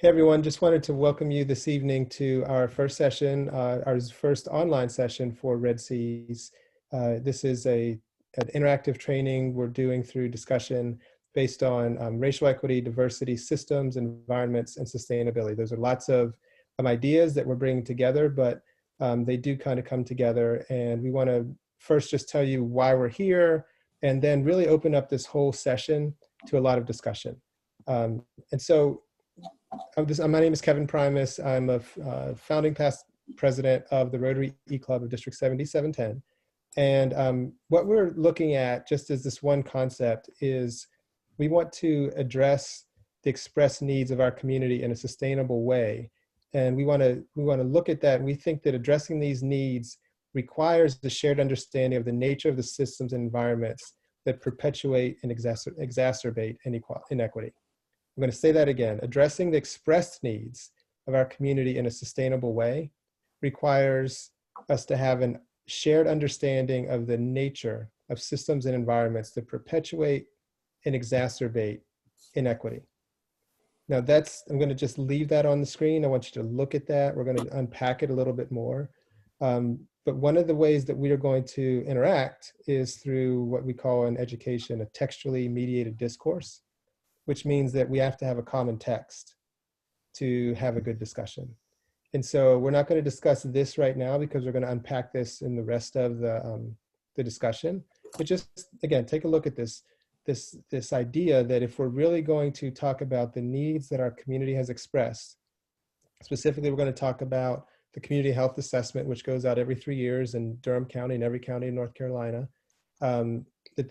Hey everyone, just wanted to welcome you this evening to our first session, our first online session for Red Seas. This is an interactive training we're doing through discussion based on racial equity, diversity, systems, environments, and sustainability. Those are lots of ideas that we're bringing together, but they do kind of come together. And we want to first just tell you why we're here, and then really open up this whole session to a lot of discussion. My name is Kevin Primus. I'm a founding past president of the Rotary E-Club of District 7710. And what we're looking at, just as this one concept, is we want to address the expressed needs of our community in a sustainable way. And we want to look at that. And we think that addressing these needs requires the shared understanding of the nature of the systems and environments that perpetuate and exacerbate inequity. I'm going to say that again. Addressing the expressed needs of our community in a sustainable way requires us to have a shared understanding of the nature of systems and environments that perpetuate and exacerbate inequity. Now I'm going to just leave that on the screen. I want you to look at that. We're going to unpack it a little bit more. But one of the ways that we are going to interact is through what we call in education a textually mediated discourse, which means that we have to have a common text to have a good discussion. And so we're not going to discuss this right now because we're going to unpack this in the rest of the discussion. But just, again, take a look at this idea that if we're really going to talk about the needs that our community has expressed, specifically, we're going to talk about the community health assessment, which goes out every 3 years in Durham County and every county in North Carolina, that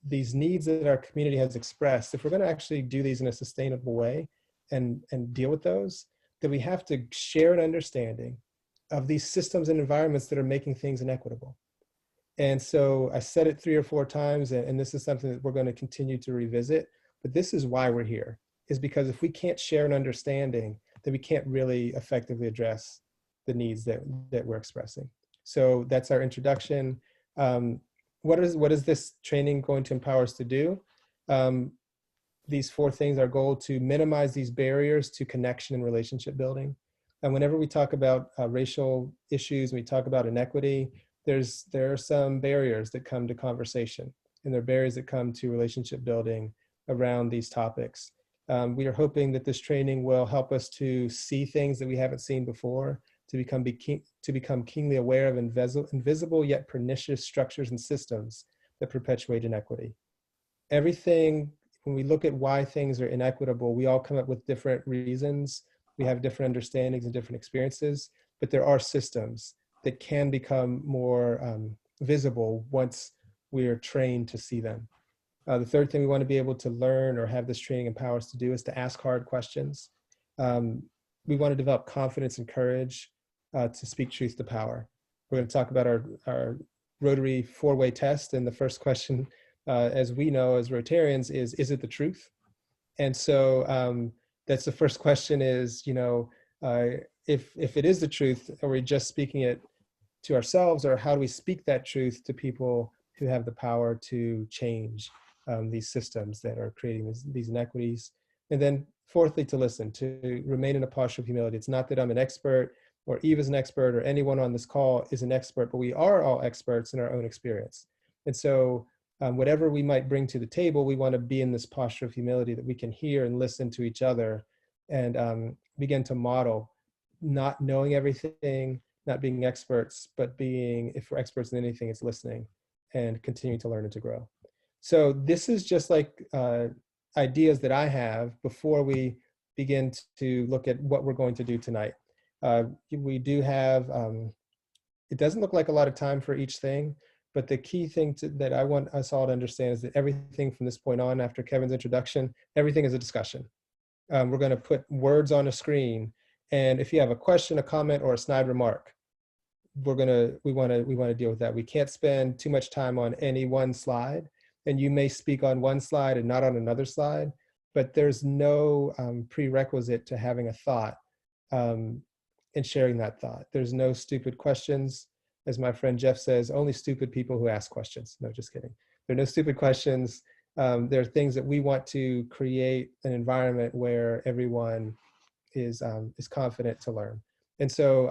these needs that our community has expressed, if we're going to actually do these in a sustainable way and deal with those, then we have to share an understanding of these systems and environments that are making things inequitable. And so I said it 3 or 4 times, and this is something that we're going to continue to revisit, but this is why we're here, is because if we can't share an understanding, then we can't really effectively address the needs that we're expressing. So that's our introduction. What is this training going to empower us to do? These 4 things: our goal to minimize these barriers to connection and relationship building. And whenever we talk about racial issues, we talk about inequity, there are some barriers that come to conversation, and there are barriers that come to relationship building around these topics. We are hoping that this training will help us to see things that we haven't seen before, to become keenly aware of invisible yet pernicious structures and systems that perpetuate inequity. Everything, when we look at why things are inequitable, we all come up with different reasons. We have different understandings and different experiences, but there are systems that can become more visible once we are trained to see them. The third thing we want to be able to learn or have this training empower us to do is to ask hard questions. We want to develop confidence and courage to speak truth to power. We're going to talk about our Rotary 4-way test. And the first question, as we know as Rotarians, is it the truth? And so that's the first question is, if it is the truth, are we just speaking it to ourselves, or how do we speak that truth to people who have the power to change these systems that are creating these inequities? And then fourthly, to listen, to remain in a posture of humility. It's not that I'm an expert, or Eve is an expert, or anyone on this call is an expert, but we are all experts in our own experience. And so whatever we might bring to the table, we want to be in this posture of humility that we can hear and listen to each other and begin to model not knowing everything, not being experts, but being, if we're experts in anything, it's listening and continuing to learn and to grow. So this is just like ideas that I have before we begin to look at what we're going to do tonight. We do have, it doesn't look like a lot of time for each thing, but the key thing that I want us all to understand is that everything from this point on, after Kevin's introduction, everything is a discussion. We're going to put words on a screen, and if you have a question, a comment, or a snide remark, we want to deal with that. We can't spend too much time on any one slide, and you may speak on one slide and not on another slide, but there's no prerequisite to having a thought and sharing that thought. There's no stupid questions. As my friend Jeff says, only stupid people who ask questions. No, just kidding. There are no stupid questions. There are things that we want to create an environment where everyone is confident to learn. And so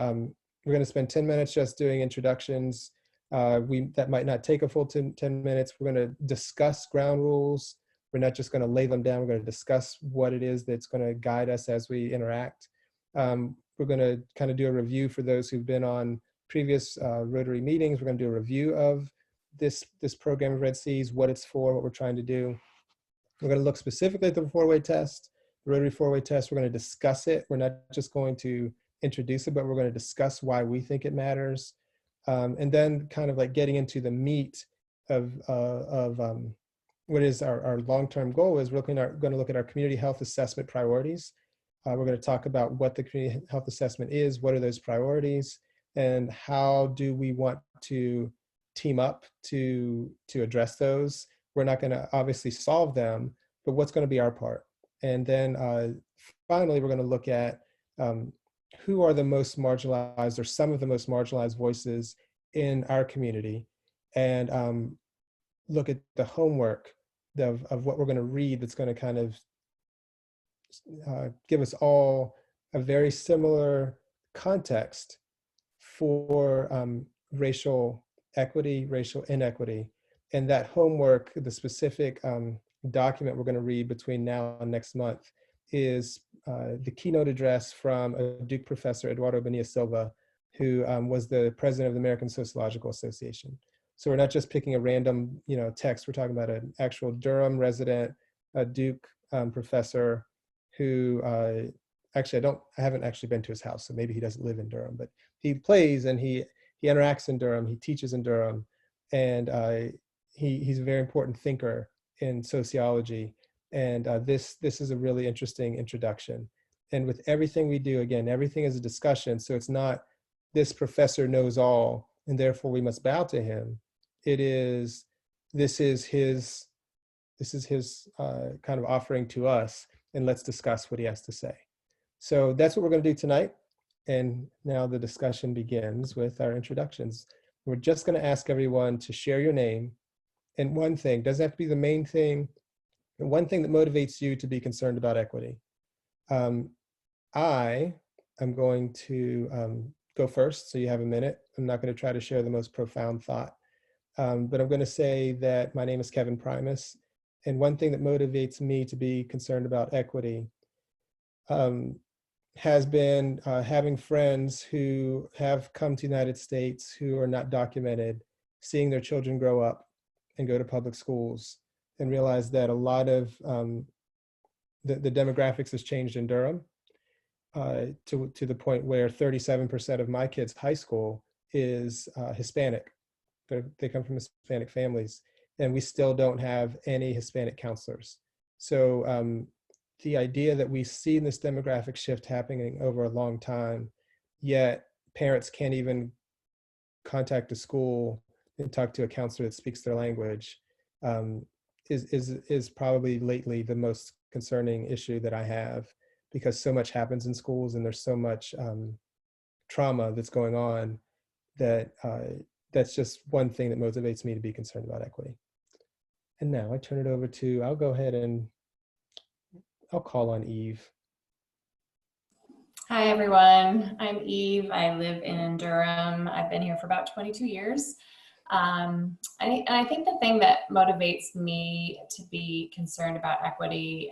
we're going to spend 10 minutes just doing introductions. That might not take a full 10 minutes. We're going to discuss ground rules. We're not just going to lay them down. We're going to discuss what it is that's going to guide us as we interact. We're going to kind of do a review for those who've been on previous Rotary meetings. We're going to do a review of this program of Red Seas, what it's for, what we're trying to do. We're going to look specifically at the four-way test, the Rotary four-way test. We're going to discuss it. We're not just going to introduce it, but we're going to discuss why we think it matters. And then kind of like getting into the meat of what is our long-term goal is we're going to look at our community health assessment priorities. We're going to talk about what the community health assessment is, what are those priorities, and how do we want to team up to address those. We're not going to obviously solve them, but what's going to be our part? And then finally, we're going to look at who are the most marginalized or some of the most marginalized voices in our community, and look at the homework of what we're going to read that's going to kind of give us all a very similar context for racial equity, racial inequity. And that homework, the specific document we're going to read between now and next month is the keynote address from a Duke professor, Eduardo Bonilla Silva, who was the president of the American Sociological Association. So we're not just picking a random, text. We're talking about an actual Durham resident, a Duke professor who actually I haven't actually been to his house, so maybe he doesn't live in Durham, but he plays and he interacts in Durham, he teaches in Durham, and he's a very important thinker in sociology. And this is a really interesting introduction. And with everything we do, again, everything is a discussion. So it's not this professor knows all, and therefore we must bow to him. It is, this is his kind of offering to us, and let's discuss what he has to say. So that's what we're going to do tonight. And now the discussion begins with our introductions. We're just going to ask everyone to share your name and one thing, doesn't have to be the main thing, and one thing that motivates you to be concerned about equity. I am going to go first, so you have a minute. I'm not going to try to share the most profound thought, but I'm going to say that my name is Kevin Primus, and one thing that motivates me to be concerned about equity has been having friends who have come to the United States who are not documented, seeing their children grow up and go to public schools, and realize that a lot of the demographics has changed in Durham to the point where 37% of my kids' high school is Hispanic. They come from Hispanic families, and we still don't have any Hispanic counselors. So the idea that we see this demographic shift happening over a long time, yet parents can't even contact a school and talk to a counselor that speaks their language, is probably lately the most concerning issue that I have, because so much happens in schools and there's so much trauma that's going on that that's just one thing that motivates me to be concerned about equity. And now I turn it over to, I'll go ahead and I'll call on Eve. Hi, everyone. I'm Eve. I live in Durham. I've been here for about 22 years. And I think the thing that motivates me to be concerned about equity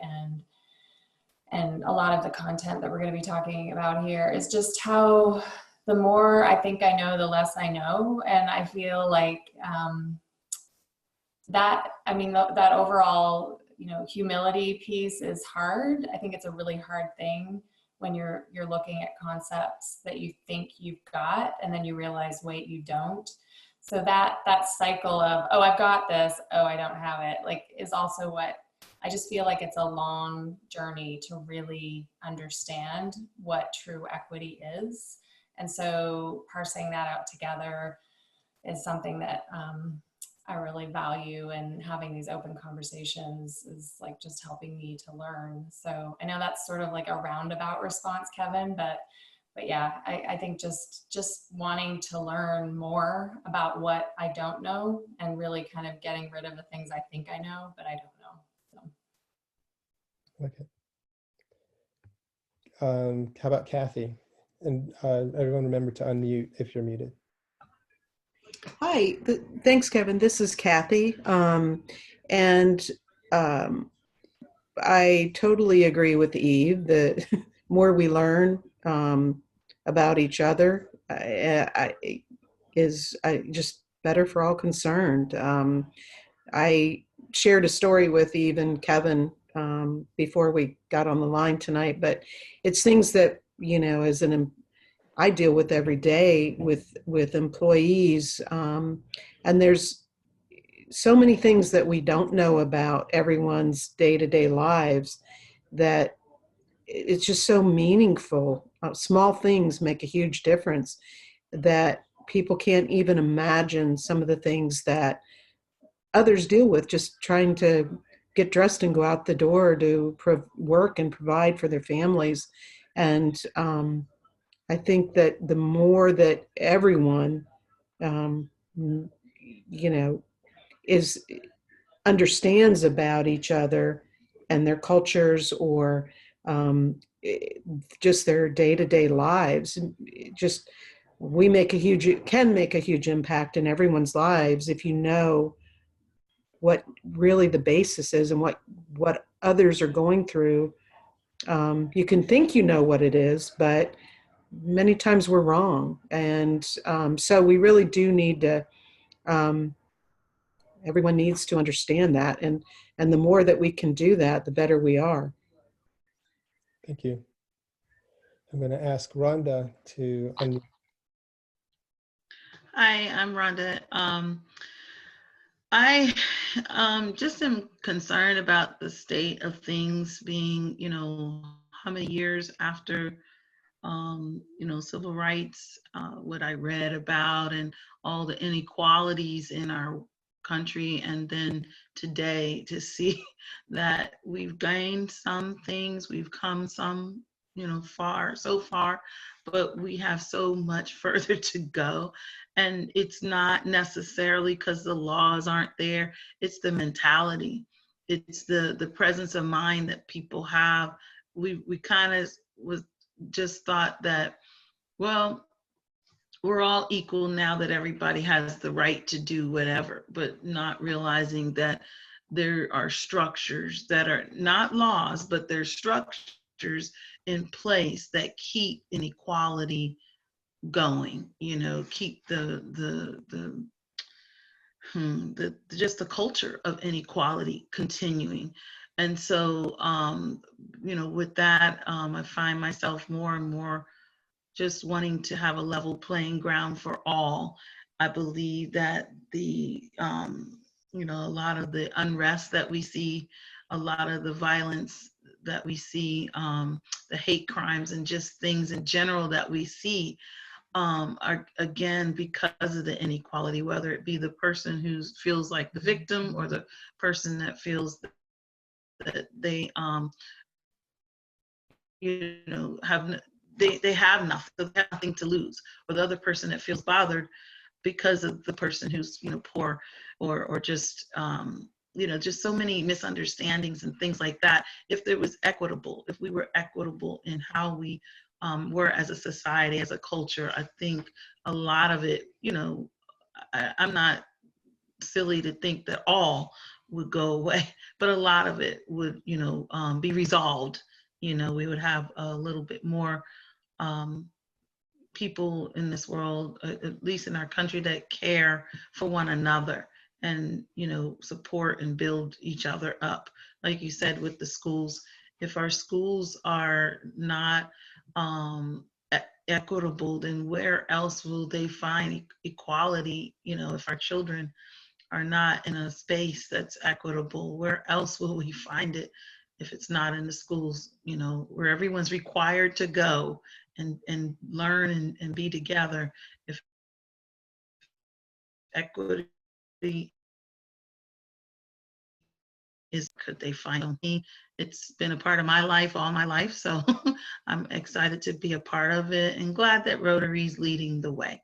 and a lot of the content that we're going to be talking about here is just how the more I think I know, the less I know. And I feel like that overall, humility piece is hard. I think it's a really hard thing when you're looking at concepts that you think you've got, and then you realize, wait, you don't. So that cycle of, oh, I've got this, oh, I don't have it, is also what I just feel like it's a long journey to really understand what true equity is. And so parsing that out together is something that I really value, and having these open conversations is just helping me to learn. So I know that's sort of like a roundabout response, Kevin, but yeah, I think just wanting to learn more about what I don't know, and really kind of getting rid of the things I think I know, but I don't know. So. How about Kathy? And everyone remember to unmute if you're muted. Hi, thanks, Kevin. This is Kathy. And um, I totally agree with Eve that more we learn about each other is just better for all concerned. I shared a story with Eve and Kevin before we got on the line tonight, but it's things that, you know, I deal with every day with employees, and there's so many things that we don't know about everyone's day-to-day lives that it's just so meaningful. Small things make a huge difference that people can't even imagine some of the things that others deal with, just trying to get dressed and go out the door to work and provide for their families. And I think that the more that everyone, um, you know, is understands about each other and their cultures, or um, just their day-to-day lives, just we make a huge can make a huge impact in everyone's lives if you know what really the basis is and what others are going through. You can think you know what it is, but many times we're wrong. And so we really do need to, everyone needs to understand that. And the more that we can do that, the better we are. Thank you. I'm going to ask Rhonda to unmute. Hi, I'm Rhonda. I just am concerned about the state of things being, how many years after, civil rights, what I read about and all the inequalities in our country. And then today to see that we've gained some things, we've come some, so far, but we have so much further to go. And it's not necessarily because the laws aren't there, it's the mentality. It's the presence of mind that people have. We kind of was just thought that, well, we're all equal now that everybody has the right to do whatever, but not realizing that there are structures that are not laws, but there's structures in place that keep inequality going, keep just the culture of inequality continuing. And so, with that, I find myself more and more just wanting to have a level playing ground for all. I believe that a lot of the unrest that we see, a lot of the violence that we see, the hate crimes and just things in general that we see are, again, because of the inequality, whether it be the person who feels like the victim or the person that feels that they, have they have nothing, they have nothing to lose, or the other person that feels bothered because of the person who's poor, or just just so many misunderstandings and things like that. If there was equitable, if we were equitable in how we were as a society, as a culture, I think a lot of it, I'm not silly to think that all would go away, but a lot of it would, be resolved. We would have a little bit more people in this world, at least in our country, that care for one another and, support and build each other up. Like you said, with the schools, if our schools are not equitable, then where else will they find equality? If our children are not in a space that's equitable, where else will we find it if it's not in the schools, where everyone's required to go and learn and be together? If equity is, could they find me? It's been a part of my life all my life, so I'm excited to be a part of it and glad that Rotary's leading the way.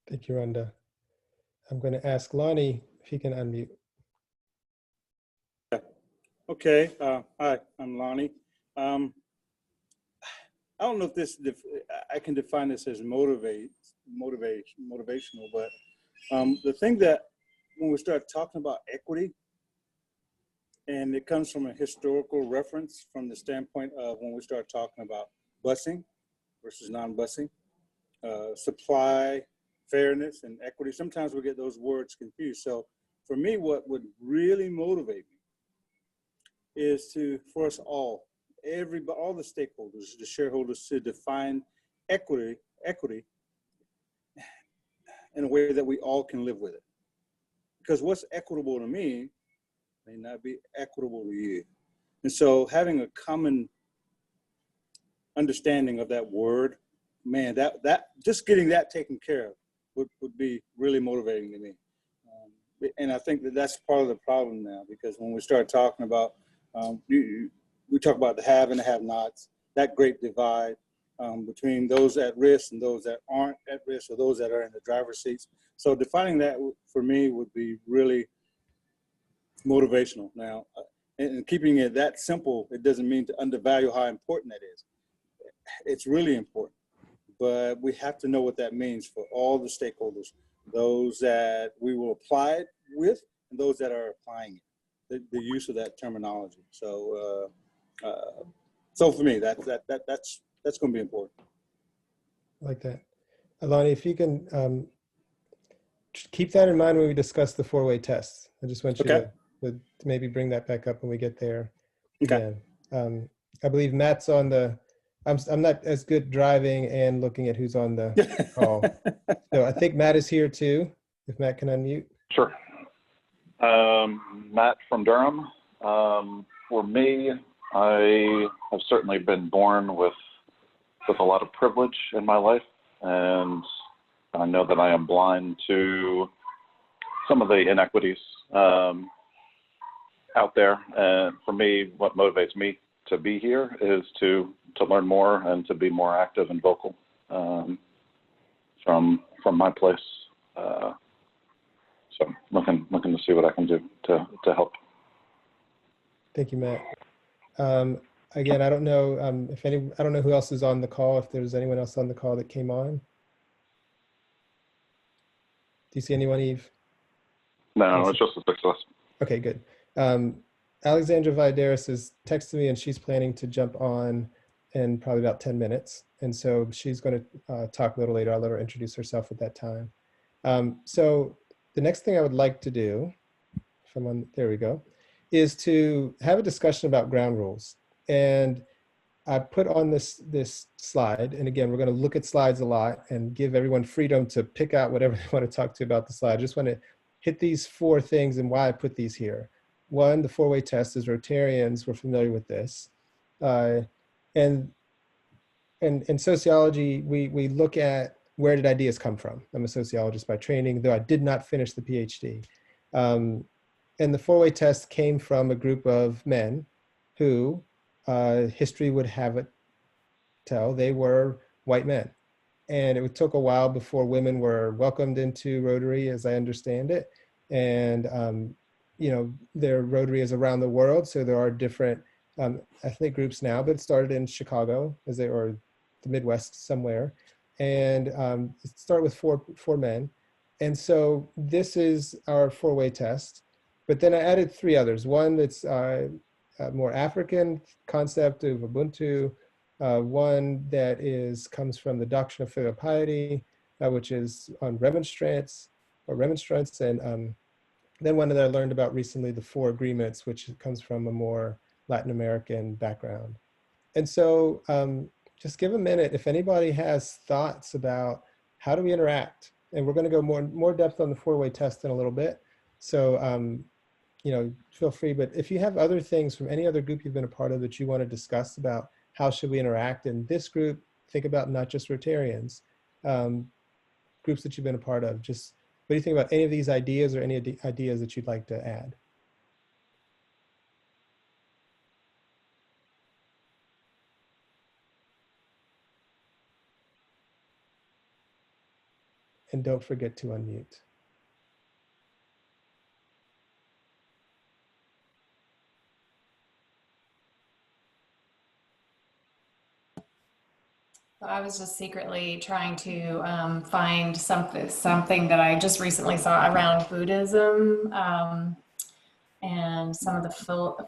Thank you, Rhonda. I'm going to ask Lonnie if he can unmute. Okay. Hi, I'm Lonnie. don't know if I can define this as motivational, but the thing that when we start talking about equity, and it comes from a historical reference from the standpoint of when we start talking about busing versus non-busing, supply, fairness, and equity. Sometimes we get those words confused. So for me, what would really motivate me is for us all, all the stakeholders, the shareholders, to define equity in a way that we all can live with it. Because what's equitable to me may not be equitable to you. And so having a common understanding of that word, man, that just getting that taken care of would be really motivating to me. And I think that's part of the problem now, because when we start talking about, we talk about the have and the have-nots, that great divide between those at risk and those that aren't at risk, or those that are in the driver's seats. So defining that for me would be really motivational. Now, and keeping it that simple, it doesn't mean to undervalue how important that is. It's really important, but we have to know what that means for all the stakeholders, those that we will apply it with and those that are applying it, the use of that terminology. So, so for me, that's going to be important. I like that. Alani, if you can keep that in mind when we discuss the four-way tests. I just want you to maybe bring that back up when we get there again. I believe Matt's on the, I'm not as good driving and looking at who's on the call. So I think Matt is here too, if Matt can unmute. Sure. Matt from Durham. For me, I have certainly been born with a lot of privilege in my life, and I know that I am blind to some of the inequities out there. And for me, what motivates me to be here is to learn more and to be more active and vocal from my place. So looking to see what I can do to help. Thank you, Matt. Again, I don't know I don't know who else is on the call, if there's anyone else on the call that came on. Do you see anyone, Eve? No, it's just the six of us. Okay, good. Alexandra Vidaris is texting me, and she's planning to jump on in probably about 10 minutes. And so she's going to talk a little later. I'll let her introduce herself at that time. So the next thing I would like to do, there we go, is to have a discussion about ground rules. And I put on this slide, and again, we're going to look at slides a lot and give everyone freedom to pick out whatever they want to talk to about the slide. I just want to hit these four things and why I put these here. One, the four-way test, as Rotarians, we're familiar with this. And in sociology, we look at where did ideas come from. I'm a sociologist by training, though I did not finish the PhD. And the four-way test came from a group of men who history would have it tell they were white men. And it took a while before women were welcomed into Rotary, as I understand it. And, you know, their Rotary is around the world, so there are different ethnic groups now, but it started in Chicago, or the Midwest somewhere. And it started with four men. And so this is our four-way test. But then I added three others. One that's a more African concept of Ubuntu, one that comes from the doctrine of filial piety, which is on remonstrance, and then one that I learned about recently, the Four Agreements, which comes from a more Latin American background. And so just give a minute if anybody has thoughts about how do we interact. And we're going to go more depth on the four-way test in a little bit. So you know, feel free, but if you have other things from any other group you've been a part of that you want to discuss about how should we interact in this group, think about not just Rotarians, groups that you've been a part of. Just what do you think about any of these ideas, or any ideas that you'd like to add? And don't forget to unmute. I was just secretly trying to find something that I just recently saw around Buddhism, and some of the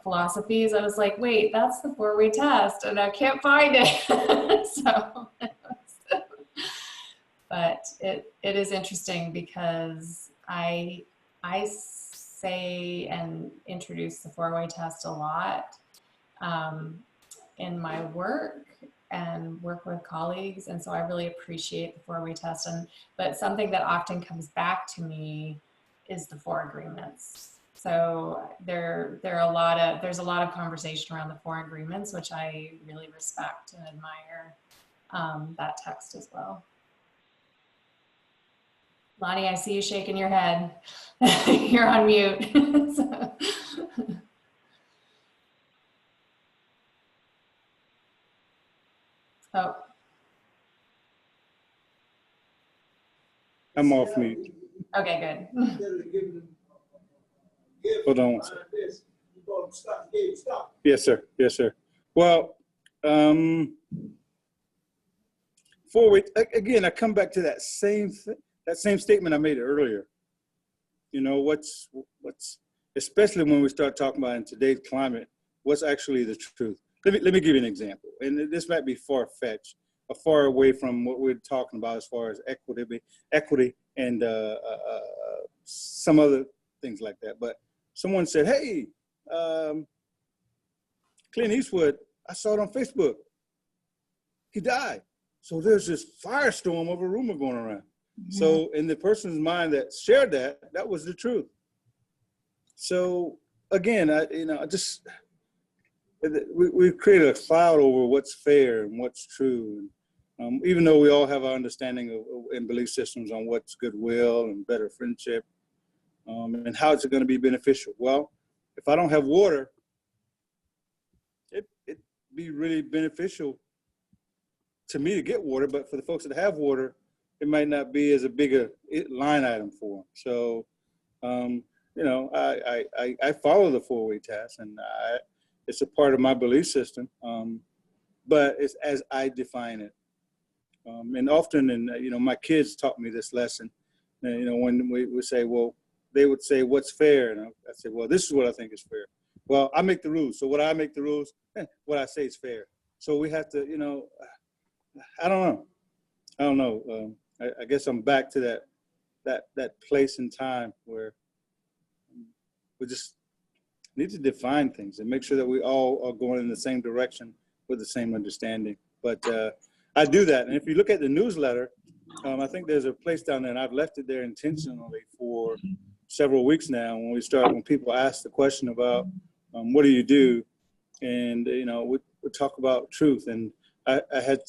philosophies. I was like, wait, that's the four-way test, and I can't find it. So, but it is interesting because I say and introduce the four-way test a lot in my work and work with colleagues, and so I really appreciate the four-way test. But something that often comes back to me is the four agreements. So there's a lot of conversation around the four agreements, which I really respect and admire that text as well. Lonnie, I see you shaking your head. You're on mute. So. Oh. I'm off mute. Okay, good. Hold on. Yes, sir. Yes, sir. Well, again, I come back to that same statement I made earlier. You know, what's especially when we start talking about in today's climate, what's actually the truth. Let me give you an example, and this might be far-fetched, or far away from what we're talking about as far as equity and some other things like that. But someone said, hey, Clint Eastwood, I saw it on Facebook. He died. So there's this firestorm of a rumor going around. Mm-hmm. So in the person's mind that shared that was the truth. So again, we've created a cloud over what's fair and what's true. And, even though we all have our understanding of and belief systems on what's goodwill and better friendship, and how it's going to be beneficial. Well, if I don't have water, it'd be really beneficial to me to get water, but for the folks that have water, it might not be as a bigger line item for them. So, I follow the four-way test, and it's a part of my belief system, but it's as I define it. And often, my kids taught me this lesson, when we would say, well, they would say, what's fair? And I said, well, this is what I think is fair. Well, I make the rules. So what I make the rules, what I say is fair. So we have to, I don't know. I guess I'm back to that place in time where we just need to define things and make sure that we all are going in the same direction with the same understanding. But I do that. And if you look at the newsletter, I think there's a place down there, and I've left it there intentionally for several weeks now when people ask the question about what do you do? And, we talk about truth. And I had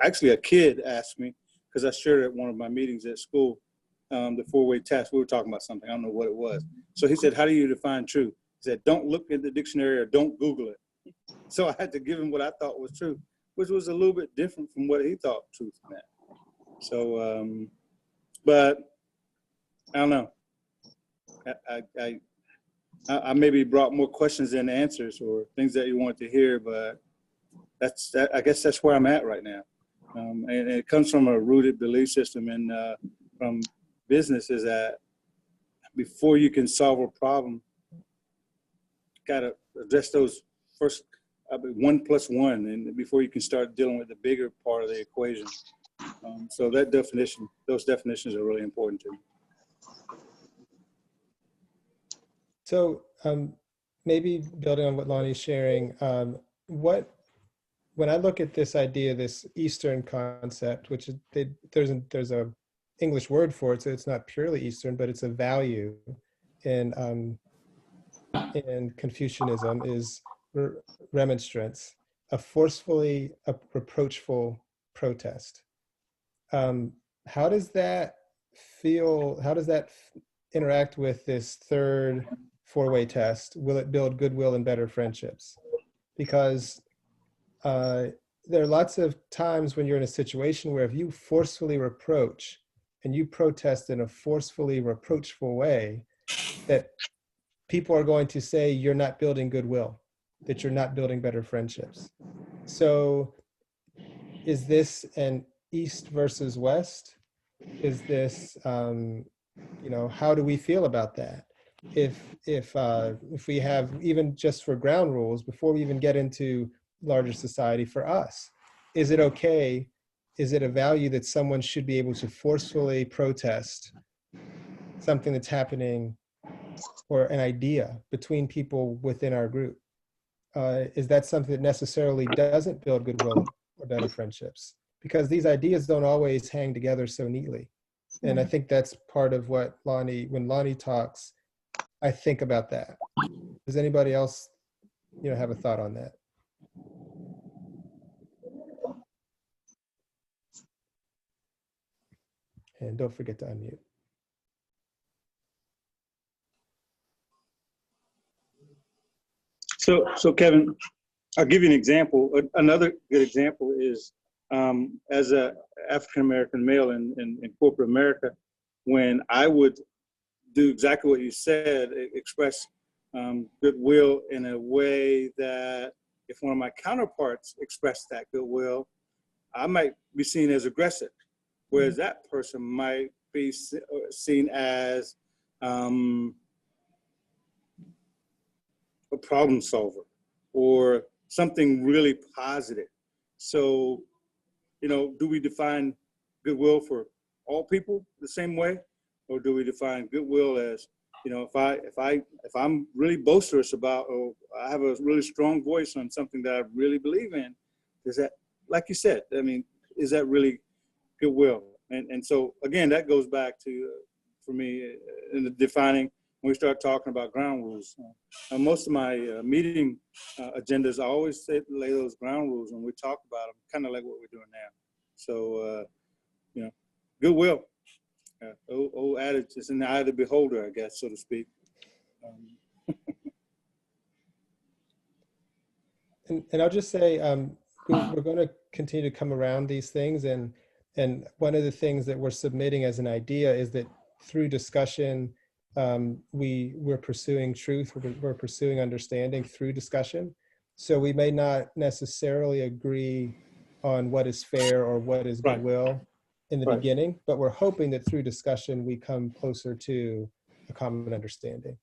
actually a kid asked me, because I shared at one of my meetings at school, the four-way test. We were talking about something. I don't know what it was. So he said, how do you define truth? He said, don't look in the dictionary or don't Google it. So I had to give him what I thought was true, which was a little bit different from what he thought truth meant. So, but I don't know. I maybe brought more questions than answers or things that you want to hear, but I guess that's where I'm at right now. And it comes from a rooted belief system and from businesses that before you can solve a problem, got to address those first 1 + 1, and before you can start dealing with the bigger part of the equation. So those definitions are really important to me. So maybe building on what Lonnie's sharing, when I look at this idea, this Eastern concept, which is, there's a English word for it, so it's not purely Eastern, but it's a value in Confucianism is remonstrance, a reproachful protest. How does that feel? How does that interact with this third four-way test? Will it build goodwill and better friendships? Because there are lots of times when you're in a situation where if you forcefully reproach and you protest in a forcefully reproachful way, that people are going to say you're not building goodwill, that you're not building better friendships. So is this an East versus West? Is this, you know, how do we feel about that? If we have, even just for ground rules, before we even get into larger society, for us, is it okay? Is it a value that someone should be able to forcefully protest something that's happening, or an idea between people within our group? Is that something that necessarily doesn't build goodwill or better friendships? Because these ideas don't always hang together so neatly. And I think that's part of what when Lonnie talks, I think about that. Does anybody else, you know, have a thought on that? And don't forget to unmute. So Kevin, I'll give you an example. Another good example is as a African-American male in corporate America, when I would do exactly what you said, express goodwill in a way that if one of my counterparts expressed that goodwill, I might be seen as aggressive, whereas that person might be seen as a problem solver or something really positive. So, you know, do we define goodwill for all people the same way, or do we define goodwill as, you know, if I'm really boisterous about, or I have a really strong voice on something that I really believe in, is that, like you said, I mean, is that really goodwill? And so again, that goes back to, for me, in the defining, when we start talking about ground rules. Most of my meeting agendas, I always lay those ground rules when we talk about them, kind of like what we're doing now. So, you know, goodwill. Old adage, it's in the eye of the beholder, I guess, so to speak. And I'll just say, we're going to continue to come around these things. And one of the things that we're submitting as an idea is that through discussion, we're pursuing truth, we're pursuing understanding through discussion. So we may not necessarily agree on what is fair or what is goodwill in the beginning, but we're hoping that through discussion, we come closer to a common understanding.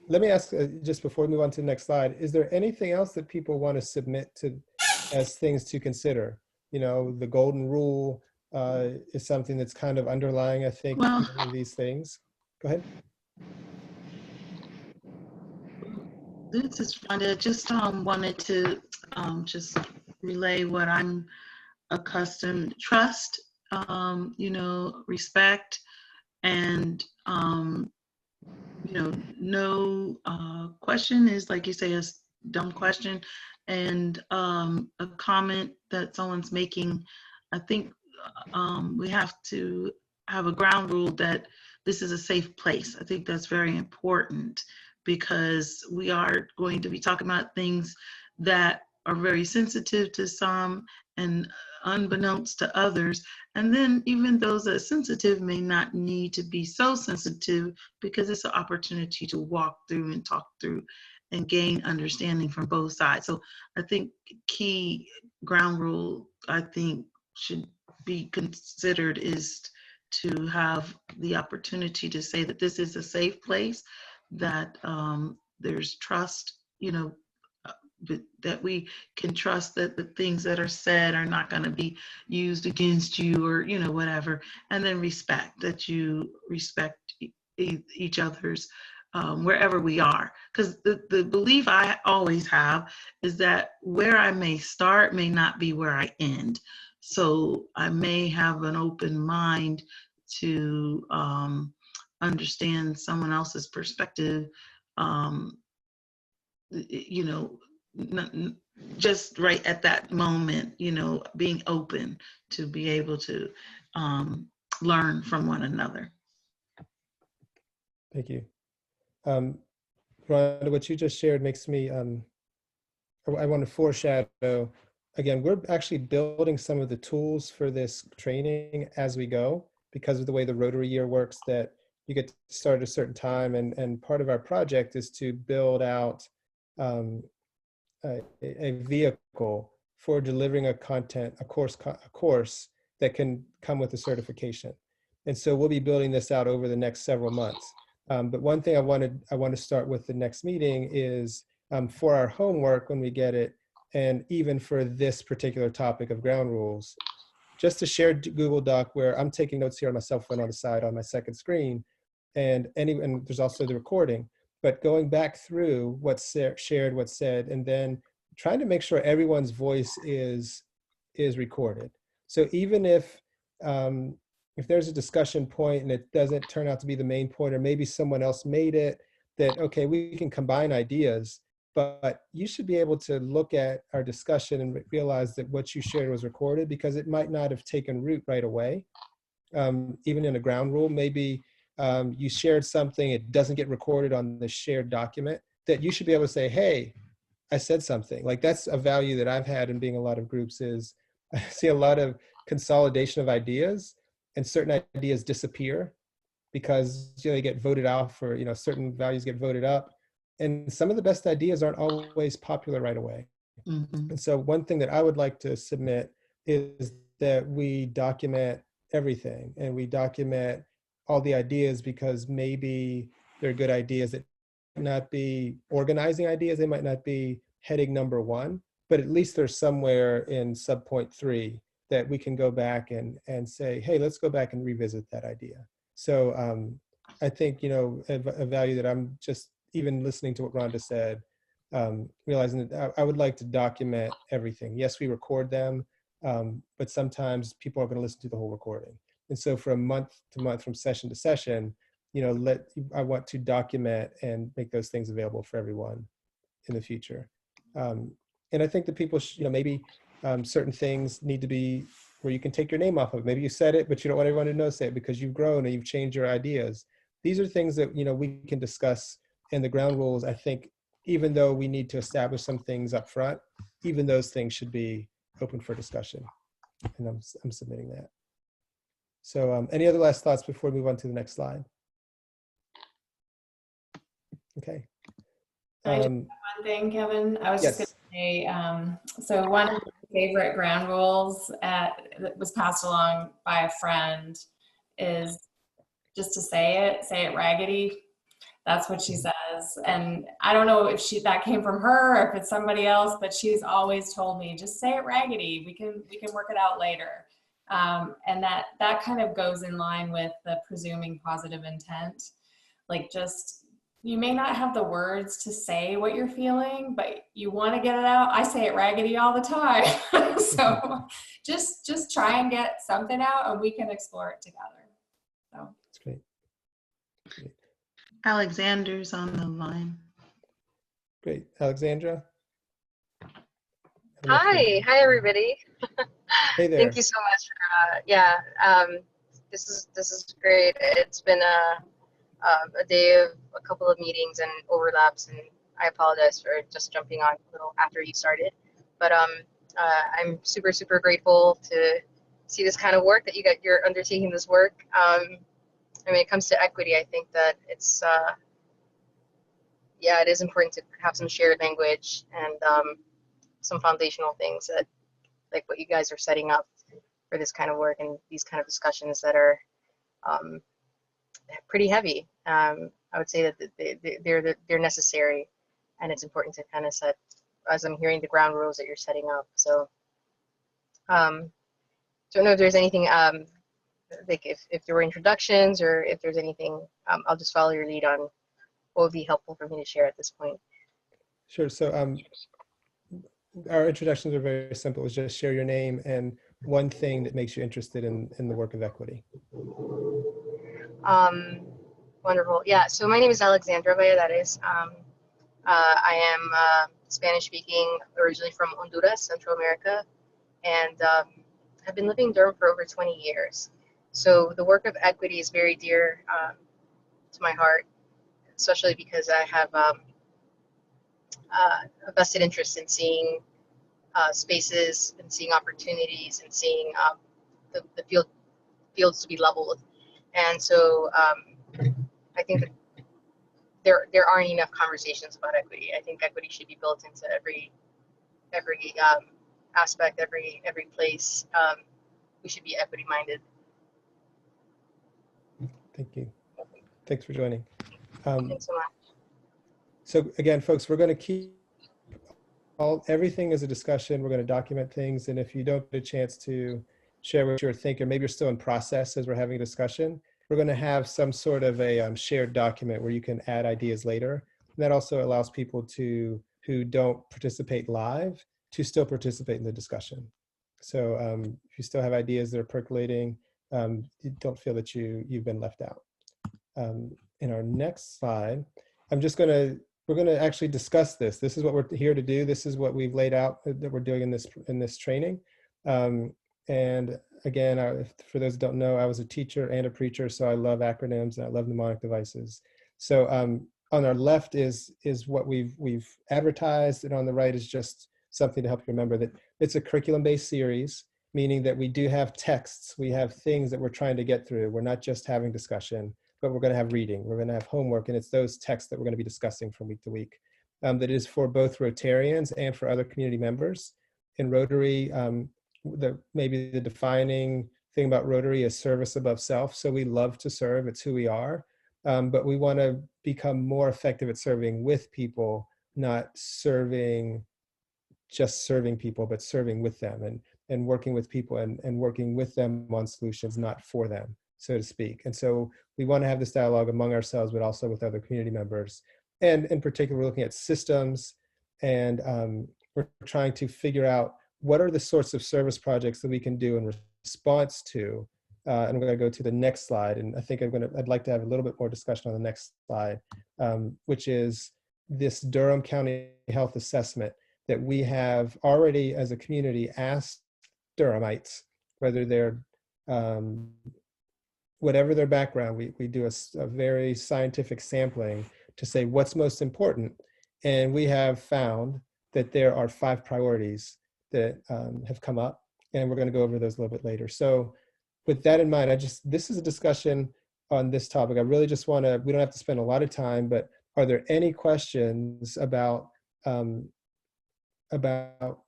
Let me ask, just before we move on to the next slide, is there anything else that people want to submit to as things to consider? You know, the golden rule is something that's kind of underlying, I think, Well, many of these things. Go ahead. this is Rhonda. Just wanted to just relay what I'm accustomed: trust, you know, respect, and you know, no question is, like you say, a dumb question. And a comment that someone's making, I think we have to have a ground rule that this is a safe place. I think that's very important, because we are going to be talking about things that are very sensitive to some and unbeknownst to others. And then even those that are sensitive may not need to be so sensitive, because it's an opportunity to walk through and talk through and gain understanding from both sides. So I think key ground rule, I think, should be considered is to have the opportunity to say that this is a safe place, that there's trust, you know, that we can trust that the things that are said are not going to be used against you, or, you know, whatever. And then respect, that you respect each other's wherever we are. Because the belief I always have is that where I may start may not be where I end. So I may have an open mind to understand someone else's perspective, you know, just right at that moment, you know, being open to be able to learn from one another. Thank you. Rhonda, what you just shared makes me, I want to foreshadow, again, we're actually building some of the tools for this training as we go, because of the way the Rotary year works, that you get to start at a certain time. And part of our project is to build out a vehicle for delivering a course that can come with a certification. And so we'll be building this out over the next several months. But one thing I want to start with the next meeting is for our homework when we get it, and even for this particular topic of ground rules, just to share Google Doc where I'm taking notes here on my cell phone on the side on my second screen, and there's also the recording, but going back through what's shared, what's said, and then trying to make sure everyone's voice is recorded. So even if there's a discussion point and it doesn't turn out to be the main point, or maybe someone else made it, that, okay, we can combine ideas, but you should be able to look at our discussion and realize that what you shared was recorded, because it might not have taken root right away. Even in a ground rule, maybe you shared something, it doesn't get recorded on the shared document, that you should be able to say, hey, I said something. Like, that's a value that I've had in being a lot of groups, is I see a lot of consolidation of ideas, and certain ideas disappear because they get voted off, or certain values get voted up. And some of the best ideas aren't always popular right away. Mm-hmm. And so one thing that I would like to submit is that we document everything, and we document all the ideas, because maybe they're good ideas that might not be organizing ideas, they might not be heading number one, but at least they're somewhere in subpoint 3 that we can go back and say, hey, let's go back and revisit that idea. So I think, a value that I'm just, even listening to what Rhonda said, realizing that I would like to document everything. Yes, we record them, but sometimes people are going to listen to the whole recording. And so from month to month, from session to session, I want to document and make those things available for everyone in the future. And I think that people, maybe certain things need to be where you can take your name off of. Maybe you said it, but you don't want everyone to know say it because you've grown and you've changed your ideas. These are things that, we can discuss in the ground rules. I think, even though we need to establish some things up front, even those things should be open for discussion. And I'm submitting that. So any other last thoughts before we move on to the next slide? Okay. Can I just add one thing, Kevin? I was just going to say, so one of my favorite ground rules that was passed along by a friend is just to say it raggedy. That's what she says. And I don't know if that came from her or if it's somebody else, but she's always told me, just say it raggedy. We can work it out later. And that kind of goes in line with the presuming positive intent. Like, just, you may not have the words to say what you're feeling, but you want to get it out. I say it raggedy all the time. So just try and get something out, and we can explore it together. So that's great. Alexander's on the line. Great. Alexandra? Hi everybody. Hey there. Thank you so much. This is great. It's been a day of a couple of meetings and overlaps, and I apologize for just jumping on a little after you started. But I'm super grateful to see this kind of work that you're undertaking this work. When it comes to equity, I think that it's it is important to have some shared language and some foundational things that, like what you guys are setting up for this kind of work and these kind of discussions that are pretty heavy. I would say that they're necessary, and it's important to kind of set, as I'm hearing, the ground rules that you're setting up. So don't know if there's anything like if there were introductions, or if there's anything, I'll just follow your lead on what would be helpful for me to share at this point. Sure. So our introductions are very simple. It's just share your name and one thing that makes you interested in the work of equity. Wonderful. Yeah. So my name is Alexandra Valladares. I am Spanish speaking, originally from Honduras, Central America, and I've been living in Durham for over 20 years. So the work of equity is very dear to my heart, especially because I have a vested interest in seeing spaces and seeing opportunities and seeing the fields to be leveled. And so I think that there aren't enough conversations about equity. I think equity should be built into every aspect, every place, we should be equity minded. Thank you. Thanks for joining. Thanks so much. So again, folks, we're going to keep everything as a discussion. We're going to document things. And if you don't get a chance to share what you're thinking, maybe you're still in process as we're having a discussion, we're going to have some sort of a shared document where you can add ideas later. And that also allows people who don't participate live to still participate in the discussion. So if you still have ideas that are percolating, you don't feel that you've been left out. In our next slide, we're going to actually discuss this. This is what we're here to do. This is what we've laid out that we're doing in this training. And again, for those who don't know, I was a teacher and a preacher, so I love acronyms and I love mnemonic devices. So on our left is what we've advertised, and on the right is just something to help you remember that it's a curriculum-based series, meaning that we do have texts, we have things that we're trying to get through. We're not just having discussion, but we're going to have reading, we're going to have homework, and it's those texts that we're going to be discussing from week to week. That is for both Rotarians and for other community members. In Rotary, maybe the defining thing about Rotary is service above self. So we love to serve, it's who we are, but we want to become more effective at serving with people, not just serving people, but serving with them and working with people and working with them on solutions, not for them, so to speak. And so we want to have this dialogue among ourselves, but also with other community members. And in particular, we're looking at systems, and we're trying to figure out what are the sorts of service projects that we can do in response to. And I'm going to go to the next slide. And I think I'd like to have a little bit more discussion on the next slide, which is this Durham County Health Assessment that we have already as a community asked Durhamites, whether they're whatever their background, we do a very scientific sampling to say what's most important. And we have found that there are 5 priorities that have come up, and we're going to go over those a little bit later. So with that in mind, this is a discussion on this topic. I really just we don't have to spend a lot of time, but are there any questions about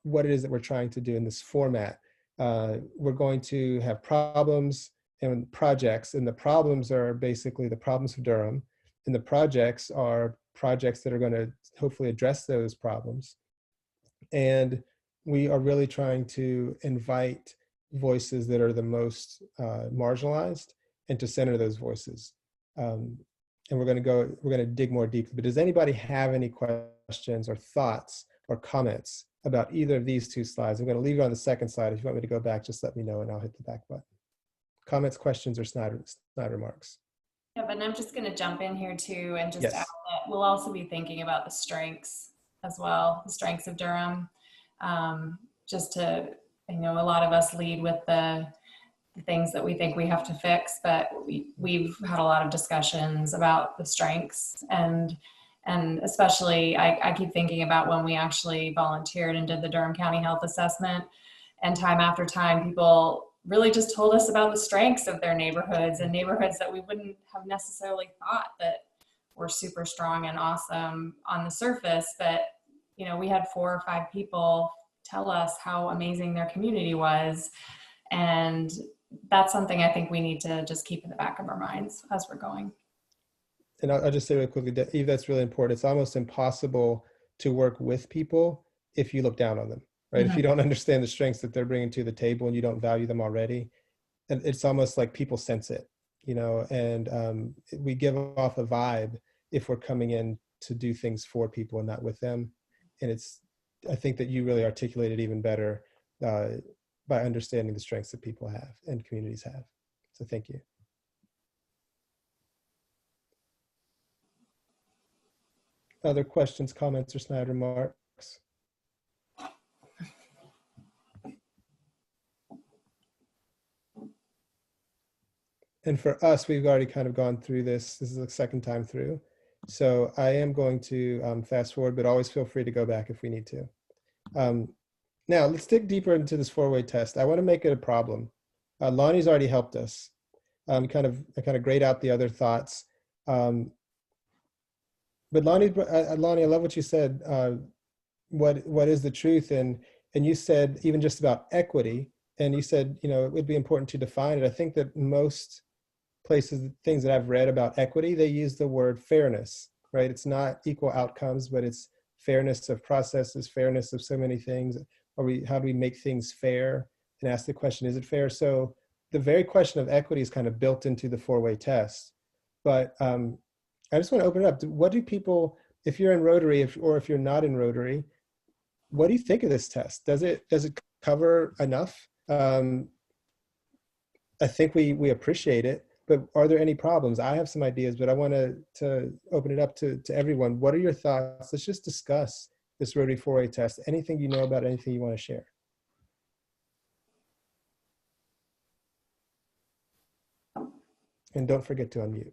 what it is that we're trying to do in this format? We're going to have problems and projects, and the problems are basically the problems of Durham, and the projects are projects that are going to hopefully address those problems. And we are really trying to invite voices that are the most marginalized and to center those voices. And we're going to dig more deeply. But does anybody have any questions or thoughts or comments about either of these 2 slides? I'm going to leave it on the second slide. If you want me to go back, just let me know and I'll hit the back button. Comments, questions, or snide remarks? Yeah, but I'm just going to jump in here too and just Yes. add that we'll also be thinking about the strengths as well, the strengths of Durham. Just to, a lot of us lead with the things that we think we have to fix, but we've had a lot of discussions about the strengths, and especially I keep thinking about when we actually volunteered and did the Durham County Health Assessment, and time after time people really just told us about the strengths of their neighborhoods, and neighborhoods that we wouldn't have necessarily thought that were super strong and awesome on the surface. But we had 4 or 5 people tell us how amazing their community was. And that's something I think we need to just keep in the back of our minds as we're going. And I'll just say really quickly that Eve, that's really important. It's almost impossible to work with people if you look down on them, right? Mm-hmm. If you don't understand the strengths that they're bringing to the table and you don't value them already, and it's almost like people sense it, and we give off a vibe if we're coming in to do things for people and not with them. And I think that you really articulated even better by understanding the strengths that people have and communities have. So thank you. Other questions, comments, or snide remarks? And for us, we've already kind of gone through this. This is the second time through. So I am going to fast forward, but always feel free to go back if we need to. Now let's dig deeper into this 4-way test. I want to make it a problem. Lonnie's already helped us. I kind of grayed out the other thoughts. But Lonnie, I love what you said. What is the truth? And and you said even just about equity, and you said, you know, it would be important to define it. I think that most places, things that I've read about equity, they use the word fairness, right? It's not equal outcomes, but it's fairness of processes, fairness of so many things. How do we make things fair? And ask the question, is it fair? So the very question of equity is kind of built into the four-way test. But I just want to open it up. What do people, if you're in Rotary, or if you're not in Rotary, what do you think of this test? Does it cover enough? I think we appreciate it, but are there any problems? I have some ideas, but I want to open it up to everyone. What are your thoughts? Let's just discuss this Rotary 4A test. Anything you know about, anything you want to share? And don't forget to unmute.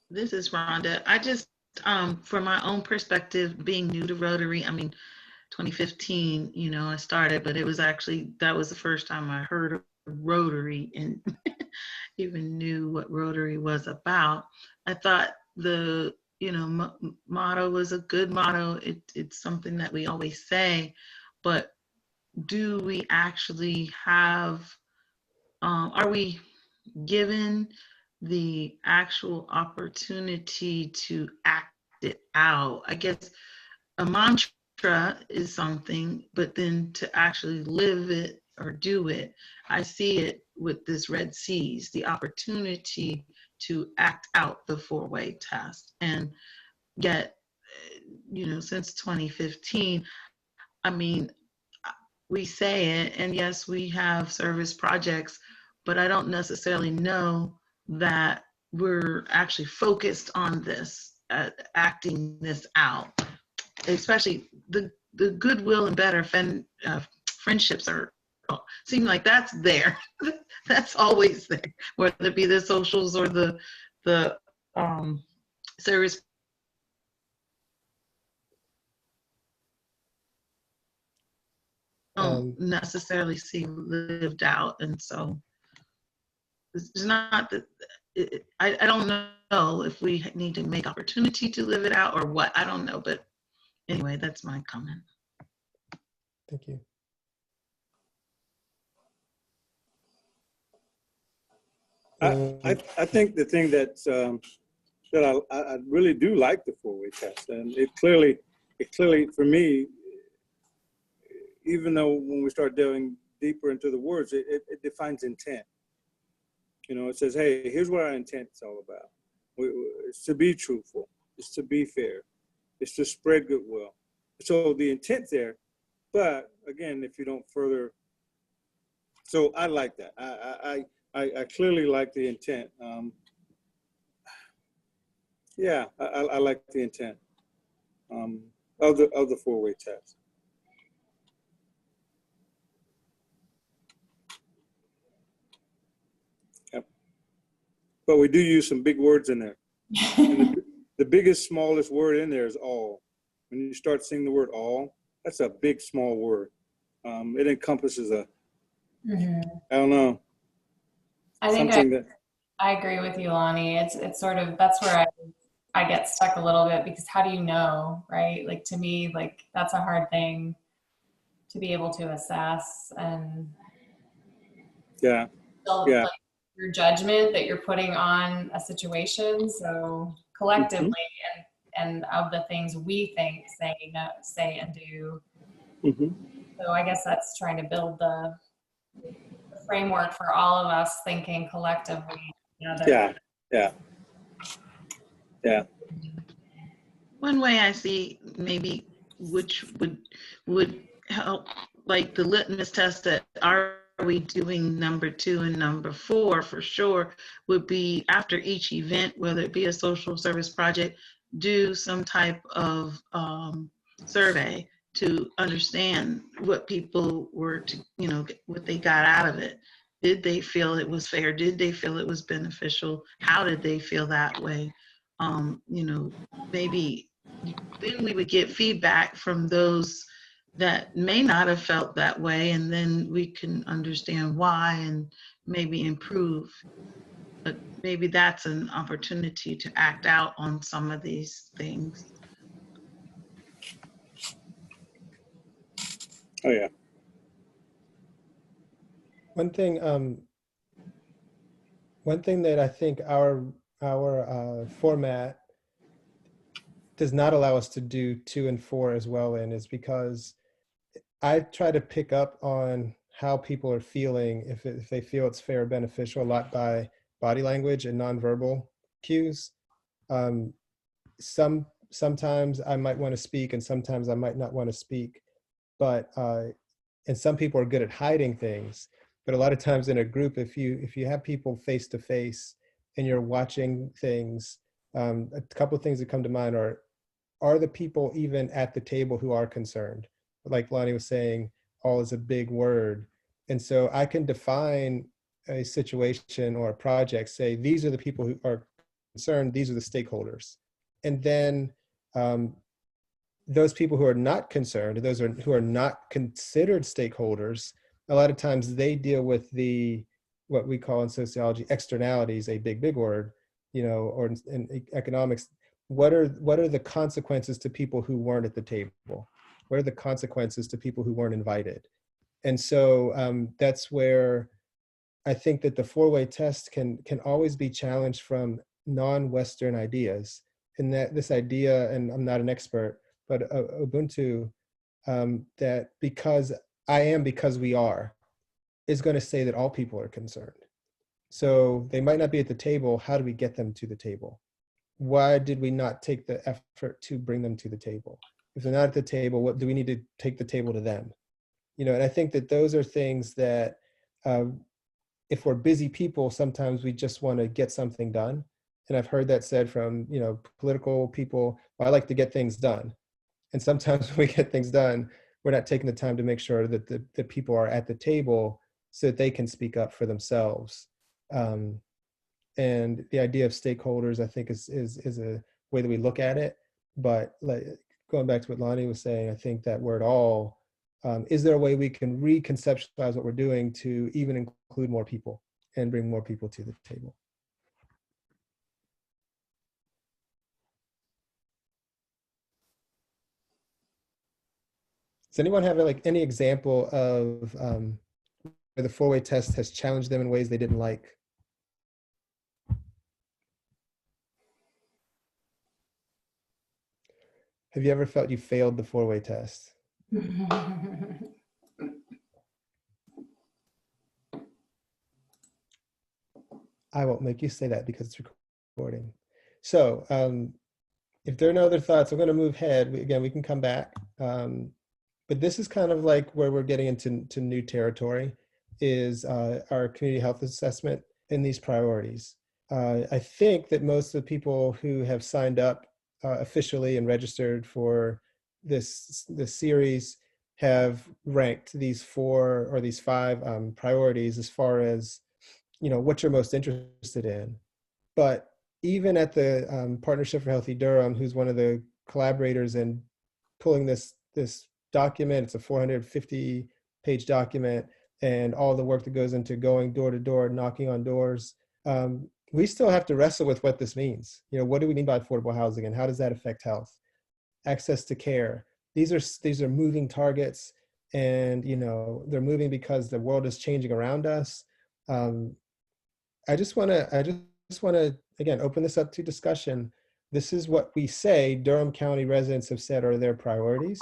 This is Rhonda. I just, from my own perspective, being new to Rotary, I mean, 2015, you know, I started, but it was actually, that was the first time I heard of Rotary and even knew what Rotary was about. I thought the, you know, motto was a good motto. It's something that we always say, but do we actually have, are we given the actual opportunity to act it out? I guess a mantra is something, but then to actually live it or do it, I see it with this Red Seas, the opportunity to act out the four-way test. And yet, you know, since 2015, I mean, we say it, and yes, we have service projects, but I don't necessarily know that we're actually focused on this, acting this out. Especially the goodwill and better friendships are seem like that's there. That's always there, whether it be the socials or the service. Don't necessarily see lived out, and so it's not that I don't know if we need to make opportunity to live it out or what. I don't know, but anyway, that's my comment. Thank you. I think the thing that's that I really do like the four-way test, and it clearly for me, even though when we start delving deeper into the words, it defines intent. You know, it says, hey, here's what our intent is all about. It's to be truthful. It's to be fair. It's to spread goodwill. So the intent's there, but again, if you don't further, so I like that. I clearly like the intent. Yeah, I like the intent of the four-way test. Yep. But we do use some big words in there. And the biggest, smallest word in there is all. When you start seeing the word all, that's a big, small word. It encompasses a, I don't know. I think I agree with you, Lonnie. It's sort of, that's where I get stuck a little bit, because how do you know, right? Like, to me, like, that's a hard thing to be able to assess, and yeah, like, your judgment that you're putting on a situation. So collectively, and of the things we think, say and do. So I guess that's trying to build the framework for all of us thinking collectively together. Yeah. One way I see maybe which would help, like the litmus test that are we doing number 2 and number 4 for sure, would be after each event, whether it be a social service project, do some type of survey to understand what people were to, you know, what they got out of it. Did they feel it was fair? Did they feel it was beneficial? How did they feel that way? You know, maybe then we would get feedback from those that may not have felt that way, and then we can understand why and maybe improve. But maybe that's an opportunity to act out on some of these things. Oh yeah. One thing, one thing that I think our format does not allow us to do 2 and 4 as well in is because I try to pick up on how people are feeling, if they feel it's fair or beneficial, a lot by body language and nonverbal cues. Um, sometimes I might want to speak, and sometimes I might not want to speak. But and some people are good at hiding things. But a lot of times in a group, if you have people face to face and you're watching things, a couple of things that come to mind are the people even at the table who are concerned? Like Lonnie was saying, all is a big word. And so I can define a situation or a project, say, these are the people who are concerned, these are the stakeholders. And then those people who are not concerned, who are not considered stakeholders, a lot of times they deal with the, what we call in sociology, externalities, a big word, or in economics, what are the consequences to people who weren't at the table? What are the consequences to people who weren't invited? And so that's where I think that the four-way test can always be challenged from non-Western ideas. And that this idea, and I'm not an expert, but Ubuntu, that because I am because we are, is going to say that all people are concerned. So they might not be at the table. How do we get them to the table? Why did we not take the effort to bring them to the table? If they're not at the table, what do we need to take the table to them? And I think that those are things that if we're busy people, sometimes we just want to get something done. And I've heard that said from, political people, well, I like to get things done. And sometimes when we get things done, we're not taking the time to make sure that the people are at the table so that they can speak up for themselves. And the idea of stakeholders, I think, is a way that we look at it. But like, going back to what Lonnie was saying, I think that word all, is there a way we can reconceptualize what we're doing to even include more people and bring more people to the table? Does anyone have like any example of where the four-way test has challenged them in ways they didn't like? Have you ever felt you failed the four-way test? I won't make you say that because it's recording. So if there are no other thoughts, I'm going to move ahead. Again, we can come back. But this is kind of like where we're getting into new territory, is our community health assessment and these priorities. I think that most of the people who have signed up officially and registered for this series have ranked these 4 or these 5 priorities as far as what you're most interested in. But even at the Partnership for Healthy Durham, who's one of the collaborators in pulling this document, it's a 450-page document, and all the work that goes into going door to door, knocking on doors, we still have to wrestle with what this means. What do we mean by affordable housing, and how does that affect health? Access to care. These are moving targets, and they're moving because the world is changing around us. I just want to again open this up to discussion. This is what we say Durham County residents have said are their priorities.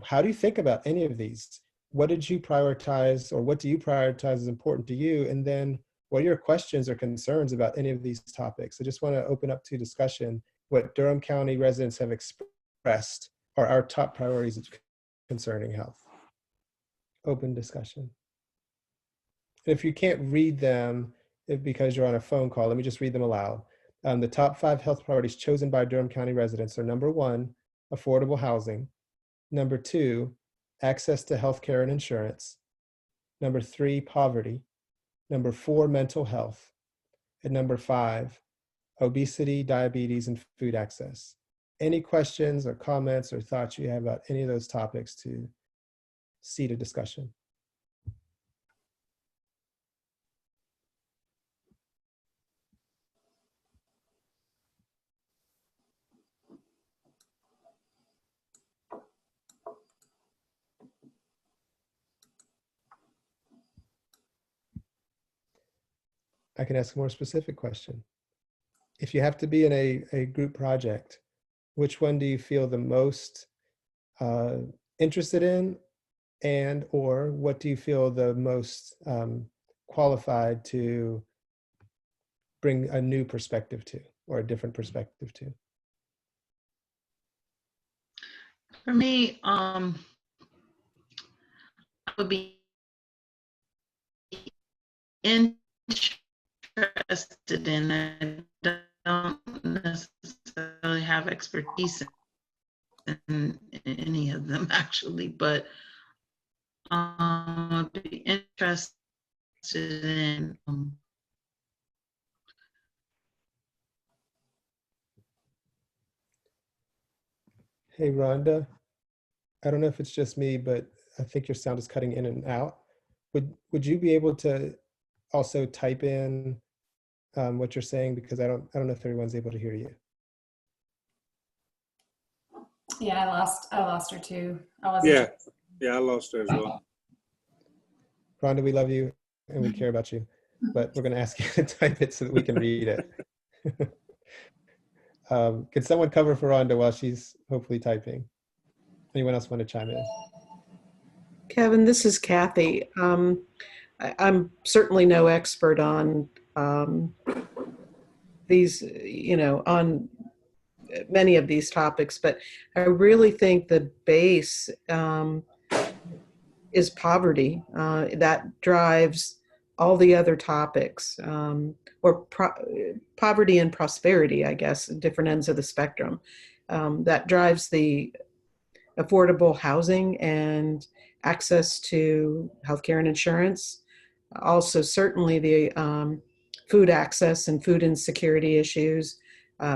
How do you think about any of these? What did you prioritize, or what do you prioritize as important to you? And then what are your questions or concerns about any of these topics? I just want to open up to discussion what Durham County residents have expressed are our top priorities concerning health. Open discussion. If you can't read them because you're on a phone call, let me just read them aloud. The top 5 health priorities chosen by Durham County residents are: number 1, affordable housing; number 2, access to healthcare and insurance; number 3, poverty; number 4, mental health; and number 5, obesity, diabetes, and food access. Any questions or comments or thoughts you have about any of those topics to seed a discussion? I can ask a more specific question. If you have to be in a group project, which one do you feel the most interested in, and or what do you feel the most qualified to bring a new perspective to, or a different perspective to? For me, I would be interested in. I don't necessarily have expertise in any of them actually, but I'd be interested in Hey, Rhonda, I don't know if it's just me, but I think your sound is cutting in and out. Would you be able to also type in what you're saying, because I don't know if everyone's able to hear you. Yeah, I lost her too. I wasn't. Yeah, I lost her as well. Rhonda, we love you and we care about you, but we're going to ask you to type it so that we can read it. Could someone cover for Rhonda while she's hopefully typing? Anyone else want to chime in? Kevin, this is Kathy. I'm certainly no expert on these, on many of these topics, but I really think the base is poverty. That drives all the other topics, or poverty and prosperity, I guess, different ends of the spectrum. That drives the affordable housing and access to healthcare and insurance. Also, certainly the food access and food insecurity issues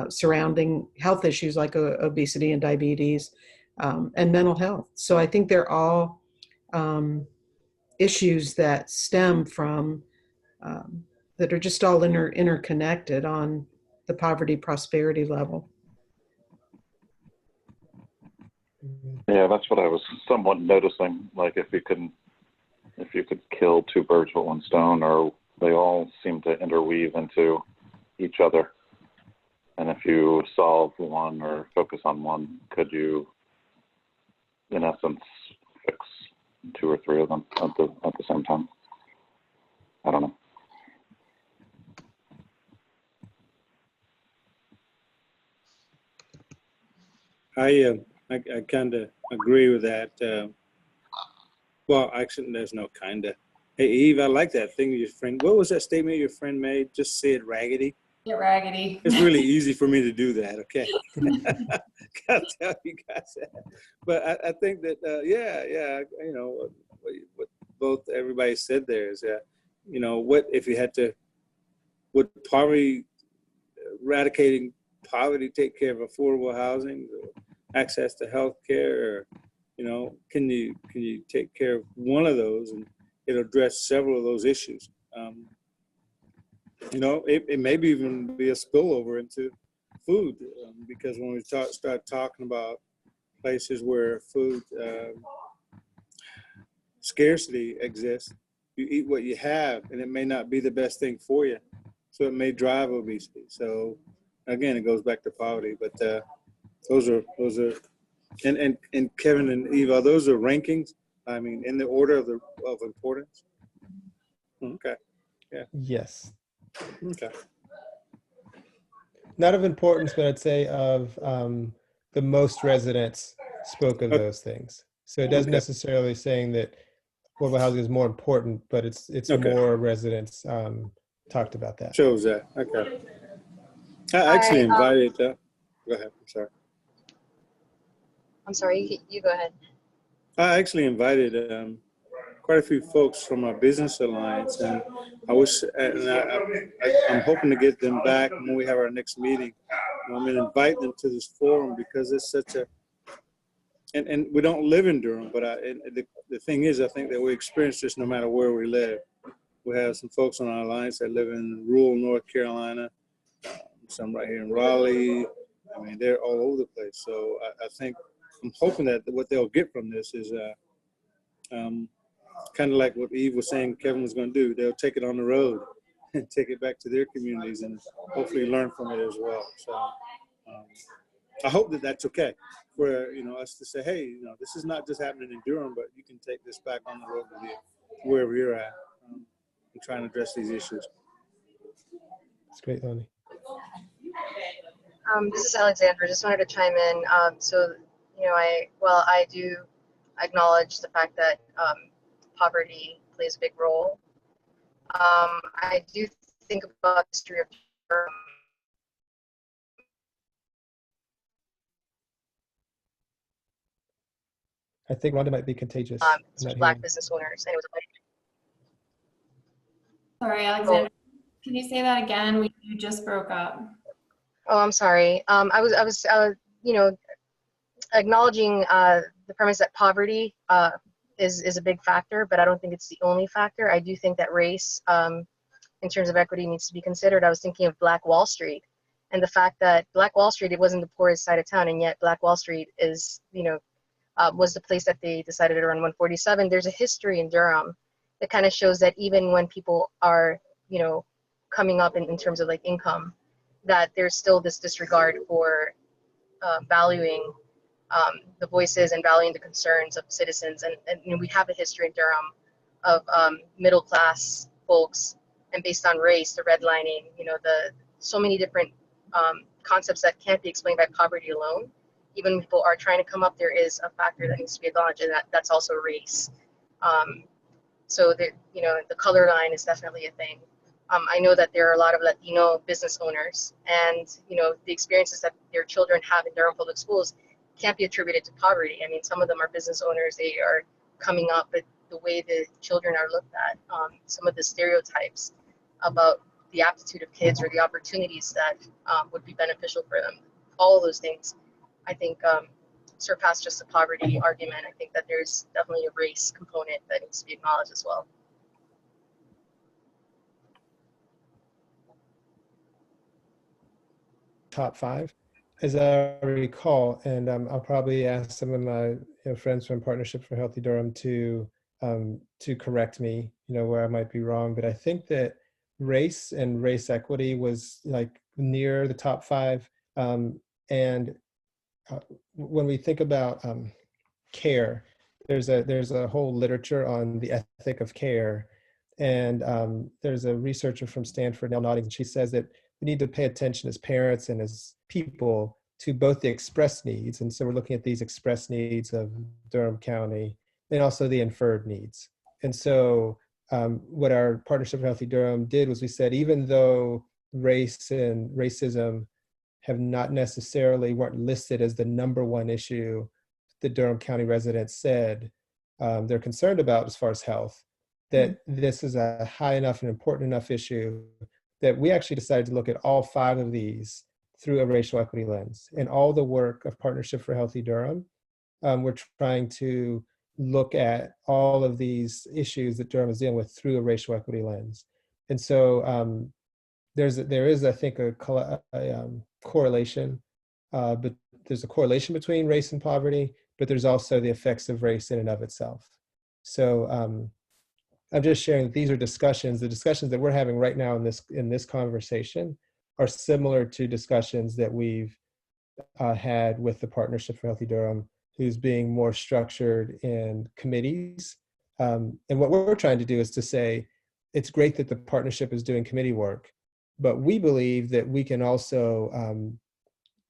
surrounding health issues like obesity and diabetes, and mental health. So I think they're all issues that stem from, that are just all interconnected on the poverty prosperity level. Yeah, that's what I was somewhat noticing. Like if you could kill two birds with one stone, or they all seem to interweave into each other. And if you solve one or focus on one, could you, in essence, fix two or three of them at the same time? I don't know. I kind of agree with that. Well, actually, there's no kind of. Hey, Eve, I like that thing your friend. What was that statement your friend made? Just say it raggedy. Get raggedy. It's really easy for me to do that. Okay, gotta tell you guys that. But I think that you know what both everybody said there is that, you know, what if you had to, would poverty, eradicating poverty, take care of affordable housing, or access to health care, or, you know, can you take care of one of those and it'll address several of those issues. You know, it maybe even be a spillover into food, because when we start talking about places where food scarcity exists, you eat what you have, and it may not be the best thing for you, so it may drive obesity. So again, it goes back to poverty. But those are and Kevin and Eva, those are rankings. I mean, in the order of importance. Okay. Yeah. Yes. Okay. Not of importance, but I'd say of the most residents spoke of those things. So it doesn't necessarily saying that affordable housing is more important, but it's more residents talked about that. Shows that. Okay. I actually invited. Go ahead. I'm sorry. I'm sorry. You go ahead. I actually invited quite a few folks from our business alliance, and I wish, and I'm hoping to get them back when we have our next meeting. I'm going to invite them to this forum because it's such a, and we don't live in Durham, but the thing is, I think that we experience this no matter where we live. We have some folks on our alliance that live in rural North Carolina, some right here in Raleigh. I mean, they're all over the place. So I think, I'm hoping that what they'll get from this is kind of like what Eve was saying Kevin was going to do. They'll take it on the road and take it back to their communities and hopefully learn from it as well. So I hope that that's okay for, you know, us to say, hey, you know, this is not just happening in Durham, but you can take this back on the road with you wherever you're at, and try and address these issues. That's great, Lonnie. This is Alexandra. Just wanted to chime in. So, you know, I do acknowledge the fact that poverty plays a big role. I do think about the history of Durham. I think Rhonda might be contagious. Black business owners, and it was Sorry, Alexander. Can you say that again? You just broke up. Oh, I'm sorry. I was, you know, acknowledging the premise that poverty is a big factor, but I don't think it's the only factor. I do think that race, in terms of equity, needs to be considered. I was thinking of Black Wall Street, and the fact that Black Wall Street, it wasn't the poorest side of town, and yet Black Wall Street is, you know, was the place that they decided to run 147. There's a history in Durham that kind of shows that even when people are, you know, coming up in terms of like income, that there's still this disregard for valuing the voices and valuing the concerns of citizens. And you know, we have a history in Durham of middle class folks, and based on race, the redlining, you know, the so many different concepts that can't be explained by poverty alone. Even when people are trying to come up, there is a factor that needs to be acknowledged, and that's also race. So the, you know, the color line is definitely a thing. I know that there are a lot of Latino business owners, and you know, the experiences that their children have in Durham public schools can't be attributed to poverty. I mean, some of them are business owners. They are coming up with the way the children are looked at, some of the stereotypes about the aptitude of kids or the opportunities that would be beneficial for them. All of those things, I think, surpass just the poverty argument. I think that there's definitely a race component that needs to be acknowledged as well. Top 5, as I recall, and I'll probably ask some of my friends from Partnership for Healthy Durham to correct me, where I might be wrong. But I think that race and race equity was like near the top 5. And when we think about care, there's a whole literature on the ethic of care. And there's a researcher from Stanford, Nell Noddings, and she says that we need to pay attention as parents and as people to both the express needs. And so we're looking at these express needs of Durham County and also the inferred needs. And so what our Partnership for Healthy Durham did was we said, even though race and racism have not necessarily weren't listed as the #1 issue that Durham County residents said they're concerned about as far as health, that this is a high enough and important enough issue that we actually decided to look at all 5 of these through a racial equity lens. And all the work of Partnership for Healthy Durham, we're trying to look at all of these issues that Durham is dealing with through a racial equity lens. And so there is, I think, a correlation, but there's a correlation between race and poverty, but there's also the effects of race in and of itself. So I'm just sharing that these are discussions. The discussions that we're having right now in this conversation are similar to discussions that we've had with the Partnership for Healthy Durham, who's being more structured in committees. And what we're trying to do is to say, it's great that the partnership is doing committee work, but we believe that we can also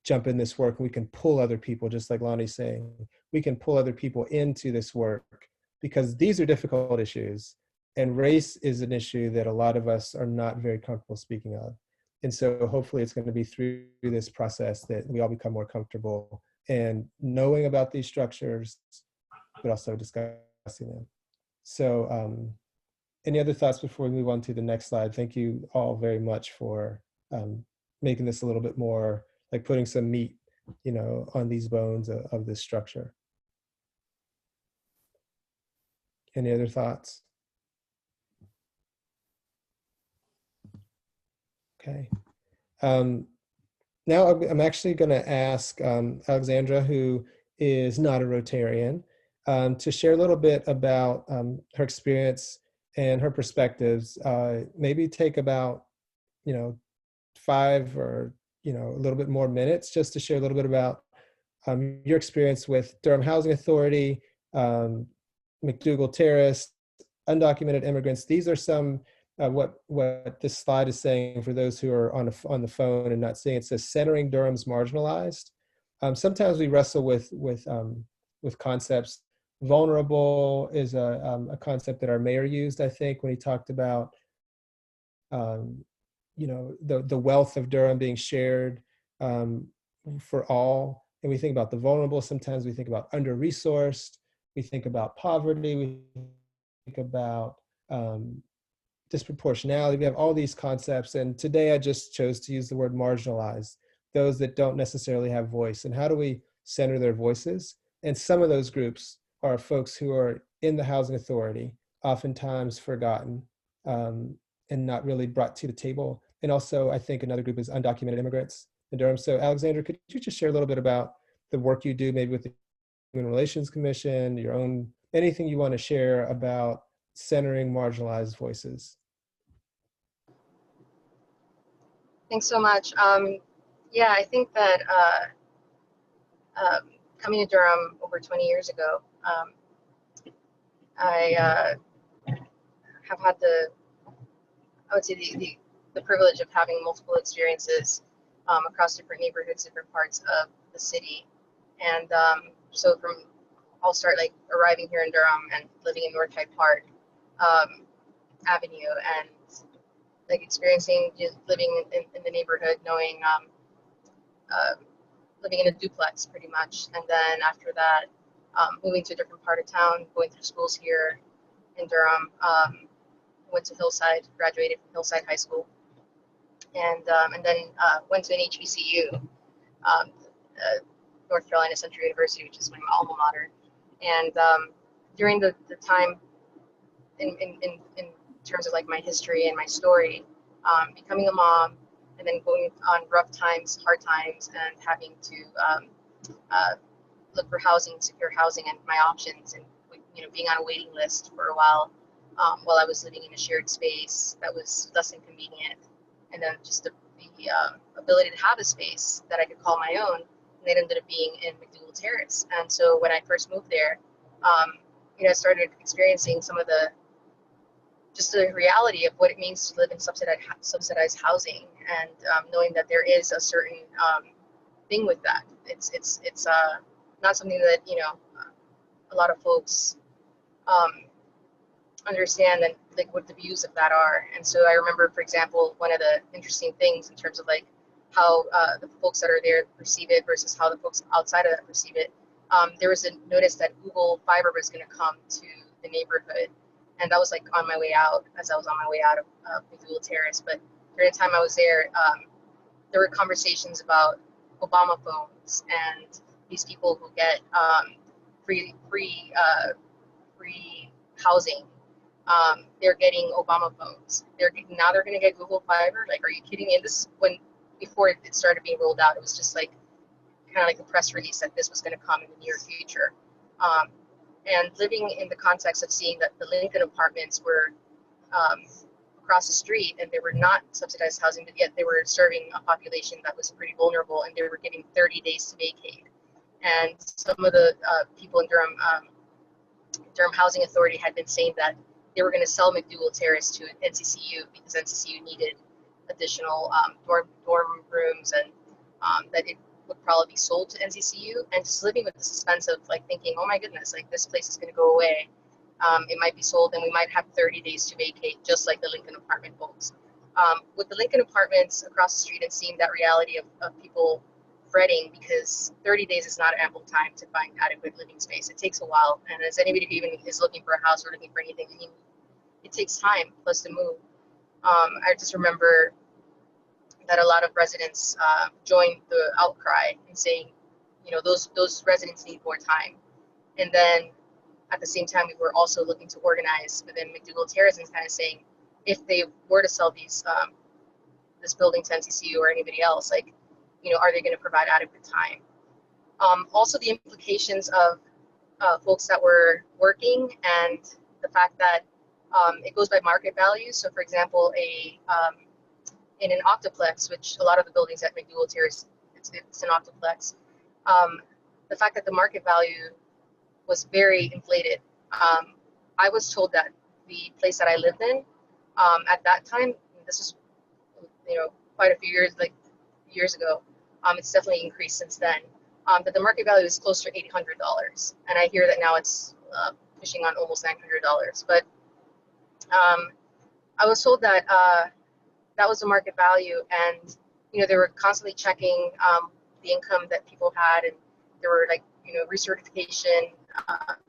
jump in this work, and we can pull other people, just like Lonnie's saying, we can pull other people into this work, because these are difficult issues. And race is an issue that a lot of us are not very comfortable speaking of. And so hopefully it's going to be through this process that we all become more comfortable and knowing about these structures, but also discussing them. So any other thoughts before we move on to the next slide? Thank you all very much for making this a little bit more like putting some meat, on these bones of this structure. Any other thoughts? Okay. Now I'm actually going to ask Alexandra, who is not a Rotarian, to share a little bit about her experience and her perspectives. Maybe take about, 5 or, a little bit more minutes just to share a little bit about your experience with Durham Housing Authority, McDougall Terrace, undocumented immigrants. These are some what this slide is saying for those who are on the phone and not seeing. It says centering Durham's marginalized. Sometimes we wrestle with concepts. Vulnerable is a concept that our mayor used, I think, when he talked about the wealth of Durham being shared for all. And we think about the vulnerable. Sometimes we think about under-resourced. We think about poverty. We think about disproportionality. We have all these concepts. And today I just chose to use the word marginalized, those that don't necessarily have voice. And how do we center their voices? And some of those groups are folks who are in the housing authority, oftentimes forgotten and not really brought to the table. And also, I think another group is undocumented immigrants in Durham. So Alexandra, could you just share a little bit about the work you do, maybe with the Human Relations Commission, your own, anything you want to share about centering marginalized voices? Thanks so much. Yeah, I think that coming to Durham over 20 years ago, I have had I would say the privilege of having multiple experiences across different neighborhoods, different parts of the city. And so I'll start like arriving here in Durham and living in North Hyde Park Avenue, and like experiencing just living in the neighborhood, knowing living in a duplex pretty much. And then after that, moving to a different part of town, going through schools here in Durham. Went to Hillside, graduated from Hillside High School, and then went to an HBCU, North Carolina Central University, which is my alma mater. And during the time in terms of like my history and my story, becoming a mom, and then going on rough times, hard times, and having to look for housing, secure housing, and my options, and being on a waiting list for a while I was living in a shared space that was less inconvenient, and then just the ability to have a space that I could call my own, and it ended up being in McDougall Terrace. And so when I first moved there, I started experiencing some of the reality of what it means to live in subsidized housing, and knowing that there is a certain thing with that. It's not something that a lot of folks understand, and like what the views of that are. And so I remember, for example, one of the interesting things in terms of like how the folks that are there perceive it versus how the folks outside of that perceive it. There was a notice that Google Fiber was going to come to the neighborhood, and that was like on my way out, as I was on my way out of McDougall Terrace. But during the time I was there were conversations about Obama phones and these people who get free housing. They're getting Obama phones. Now they're going to get Google Fiber. Like, are you kidding me? And this, before it started being rolled out, it was just like kind of like a press release that this was going to come in the near future. And living in the context of seeing that the Lincoln apartments were across the street, and they were not subsidized housing, but yet they were serving a population that was pretty vulnerable, and they were getting 30 days to vacate. And some of the people in Durham Housing Authority had been saying that they were going to sell McDougall Terrace to NCCU because NCCU needed additional dorm rooms, and that it would probably be sold to NCCU. And just living with the suspense of like thinking, oh my goodness, like this place is going to go away. It might be sold, and we might have 30 days to vacate, just like the Lincoln apartment folks. With the Lincoln apartments across the street, and seeing that reality of people fretting because 30 days is not ample time to find adequate living space. It takes a while, and as anybody who even is looking for a house or looking for anything, it takes time plus to move. I just remember that a lot of residents joined the outcry and saying, those residents need more time. And then at the same time, we were also looking to organize within McDougall Terrace and kind of saying, if they were to sell this building to NCCU or anybody else, like, are they going to provide adequate time? Also, the implications of folks that were working, and the fact that it goes by market value. So for example, in an octuplex, which a lot of the buildings at McDougal Terrace, it's an octuplex, the fact that the market value was very inflated. I was told that the place that I lived in at that time, this is, quite a few years ago, it's definitely increased since then, that the market value is close to $800. And I hear that now it's pushing on almost $900. But I was told that that was the market value, and they were constantly checking the income that people had, and there were recertification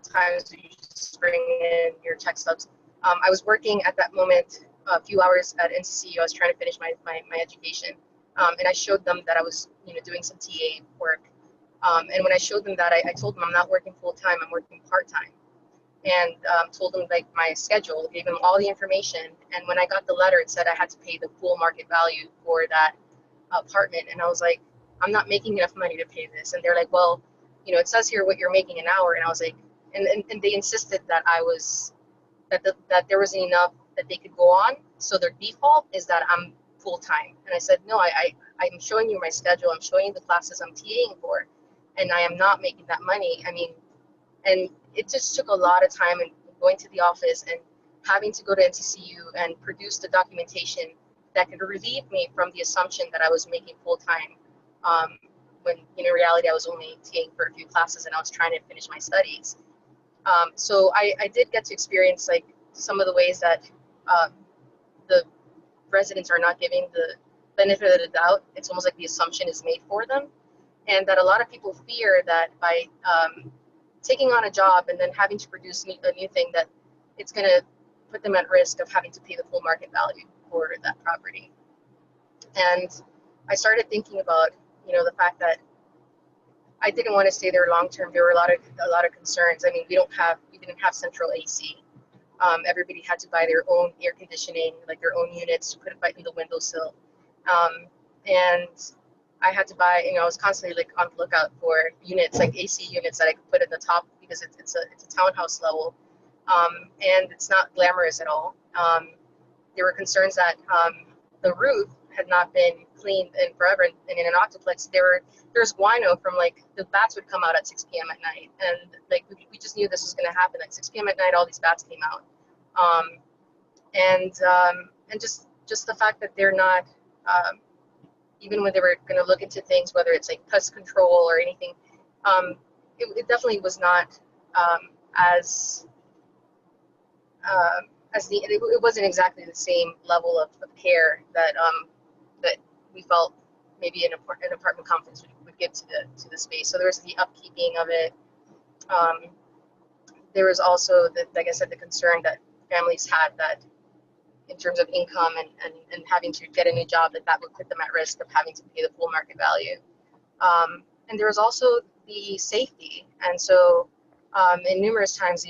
times you just bring in your check stubs. I was working at that moment a few hours at NCCU. I was trying to finish my education, and I showed them that I was doing some TA work. And when I showed them that, I told them I'm not working full time, I'm working part time, and told them my schedule, gave them all the information. And when I got the letter, it said I had to pay the full market value for that apartment, and I was like, I'm not making enough money to pay this. And they're like, well, it says here what you're making an hour. And I was like, and they insisted that I was that there wasn't enough that they could go on, so their default is that I'm full time. And I said, no, I'm showing you my schedule, I'm showing you the classes I'm TAing for, and I am not making that money. I mean, and it just took a lot of time, and going to the office and having to go to NCCU and produce the documentation that could relieve me from the assumption that I was making full time, when in reality I was only TAing for a few classes and I was trying to finish my studies. So I did get to experience some of the ways that the residents are not giving the benefit of the doubt. It's almost like the assumption is made for them, and that a lot of people fear that by taking on a job and then having to produce a new thing, that it's going to put them at risk of having to pay the full market value for that property. And I started thinking about the fact that I didn't want to stay there long term. There were a lot of concerns. I mean, we didn't have central AC. Everybody had to buy their own air conditioning, their own units to put it in the windowsill. And I had to buy, I was constantly on the lookout for units, AC units that I could put at the top, because it's a townhouse level. And it's not glamorous at all. There were concerns that the roof had not been cleaned in forever, and in an octuplex there's guano from the bats would come out at 6 p.m. at night, and we just knew this was going to happen. At 6 p.m. at night, all these bats came out, and just the fact that they're not, even when they were going to look into things, whether it's pest control or anything, it definitely was not it wasn't exactly the same level of care that that we felt maybe an apartment complex would give to the space. So there was the upkeeping of it. There was also like I said, the concern that families had that in terms of income and having to get a new job, that would put them at risk of having to pay the full market value. And there was also the safety. And so in numerous times,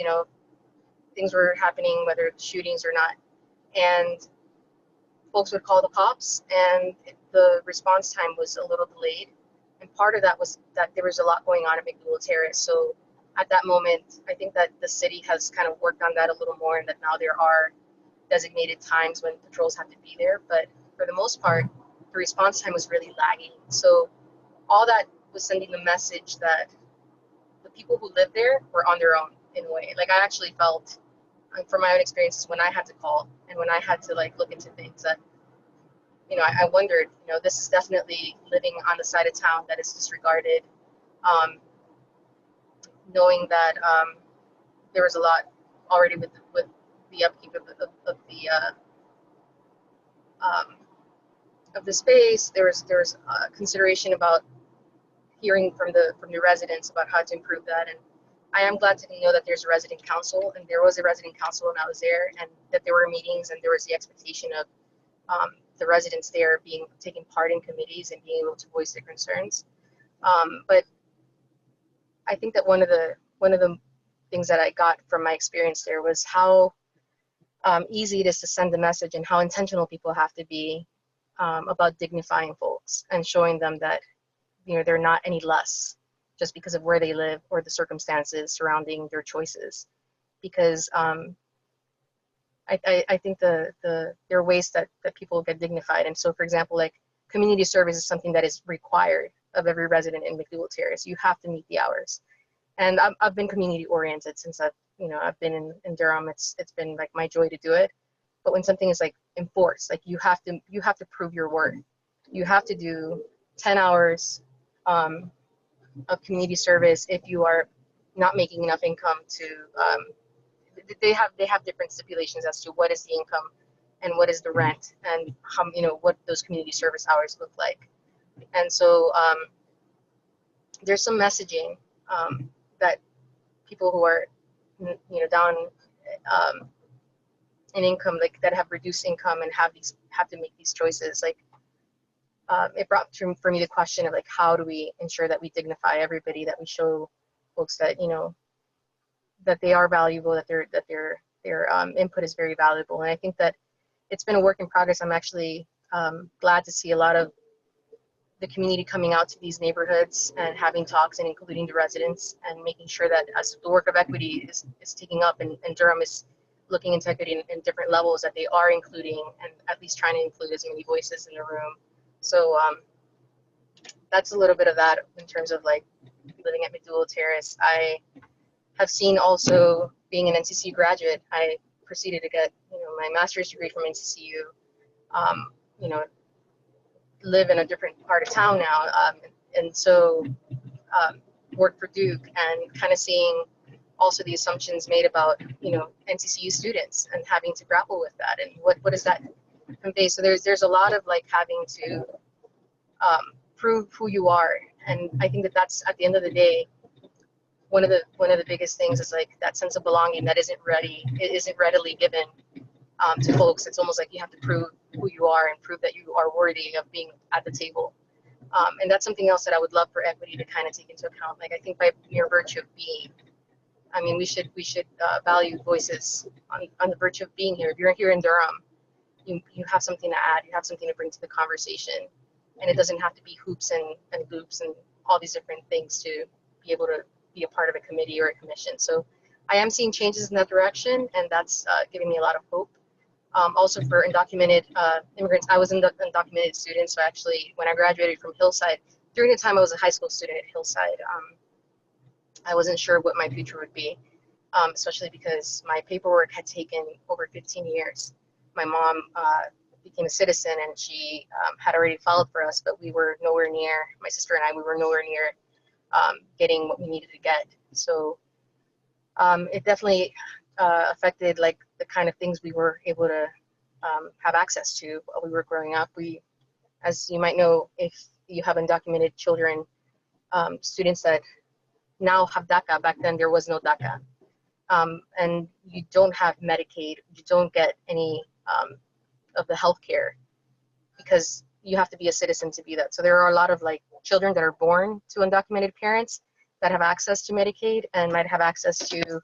things were happening, whether shootings or not, and folks would call the cops, and the response time was a little delayed. And part of that was that there was a lot going on at McDougal Terrace. So at that moment, I think that the city has kind of worked on that a little more, and that now there are designated times when patrols have to be there. But for the most part, the response time was really lagging. So all that was sending the message that the people who lived there were on their own in a way. I actually felt, from my own experiences, when I had to call and when I had to look into things, that I wondered, this is definitely living on the side of town that is disregarded, knowing that there was a lot already with the upkeep of the space. There was consideration about hearing from the residents about how to improve that. And I am glad to know that there's a resident council, and there was a resident council when I was there, and that there were meetings, and there was the expectation of the residents there taking part in committees and being able to voice their concerns. But I think that one of the things that I got from my experience there was how easy it is to send the message, and how intentional people have to be about dignifying folks and showing them that they're not any less just because of where they live or the circumstances surrounding their choices. Because I think there are ways that people get dignified. And so, for example, like community service is something that is required of every resident in McDougal Terrace. You have to meet the hours. And I've been community oriented since I've been in Durham. It's been like my joy to do it. But when something is like enforced, like you have to prove your worth. You have to do 10 hours of community service if you are not making enough income to they have different stipulations as to what is the income and what is the rent and how, what those community service hours look like. And so there's some messaging that people who are down in income, like that have reduced income and have to make these choices, like it brought for me the question of like, how do we ensure that we dignify everybody, that we show folks that that they are valuable, that their input is very valuable. And I think that it's been a work in progress. I'm actually glad to see a lot of the community coming out to these neighborhoods and having talks and including the residents and making sure that as the work of equity is taking up and Durham is looking into equity in different levels, that they are including and at least trying to include as many voices in the room. So that's a little bit of that in terms of like living at McDougal Terrace. I have seen also, being an NCCU graduate, I proceeded to get my master's degree from NCCU. Live in a different part of town now, and so work for Duke and kind of seeing also the assumptions made about NCCU students and having to grapple with that and what does that convey. So there's a lot of like having to prove who you are, and I think that's at the end of the day one of the biggest things is like that sense of belonging that isn't readily given to folks. It's almost like you have to prove who you are and prove that you are worthy of being at the table. And that's something else that I would love for equity to kind of take into account. Like I think by mere virtue of being, I mean, we should value voices on the virtue of being here. If you're here in Durham, you have something to add, you have something to bring to the conversation. And it doesn't have to be hoops and loops and all these different things to be able to be a part of a committee or a commission. So I am seeing changes in that direction, and that's giving me a lot of hope. Also for undocumented immigrants, I was an undocumented student, so actually when I graduated from Hillside, during the time I was a high school student at Hillside, I wasn't sure what my future would be, especially because my paperwork had taken over 15 years. My mom became a citizen and she had already filed for us, but we were nowhere near, my sister and I, we were nowhere near getting what we needed to get. So it definitely affected like the kind of things we were able to have access to while we were growing up. We, as you might know, if you have undocumented children, students that now have DACA, back then there was no DACA. And you don't have Medicaid, you don't get any of the health care because you have to be a citizen to be that. So there are a lot of like children that are born to undocumented parents that have access to Medicaid and might have access to,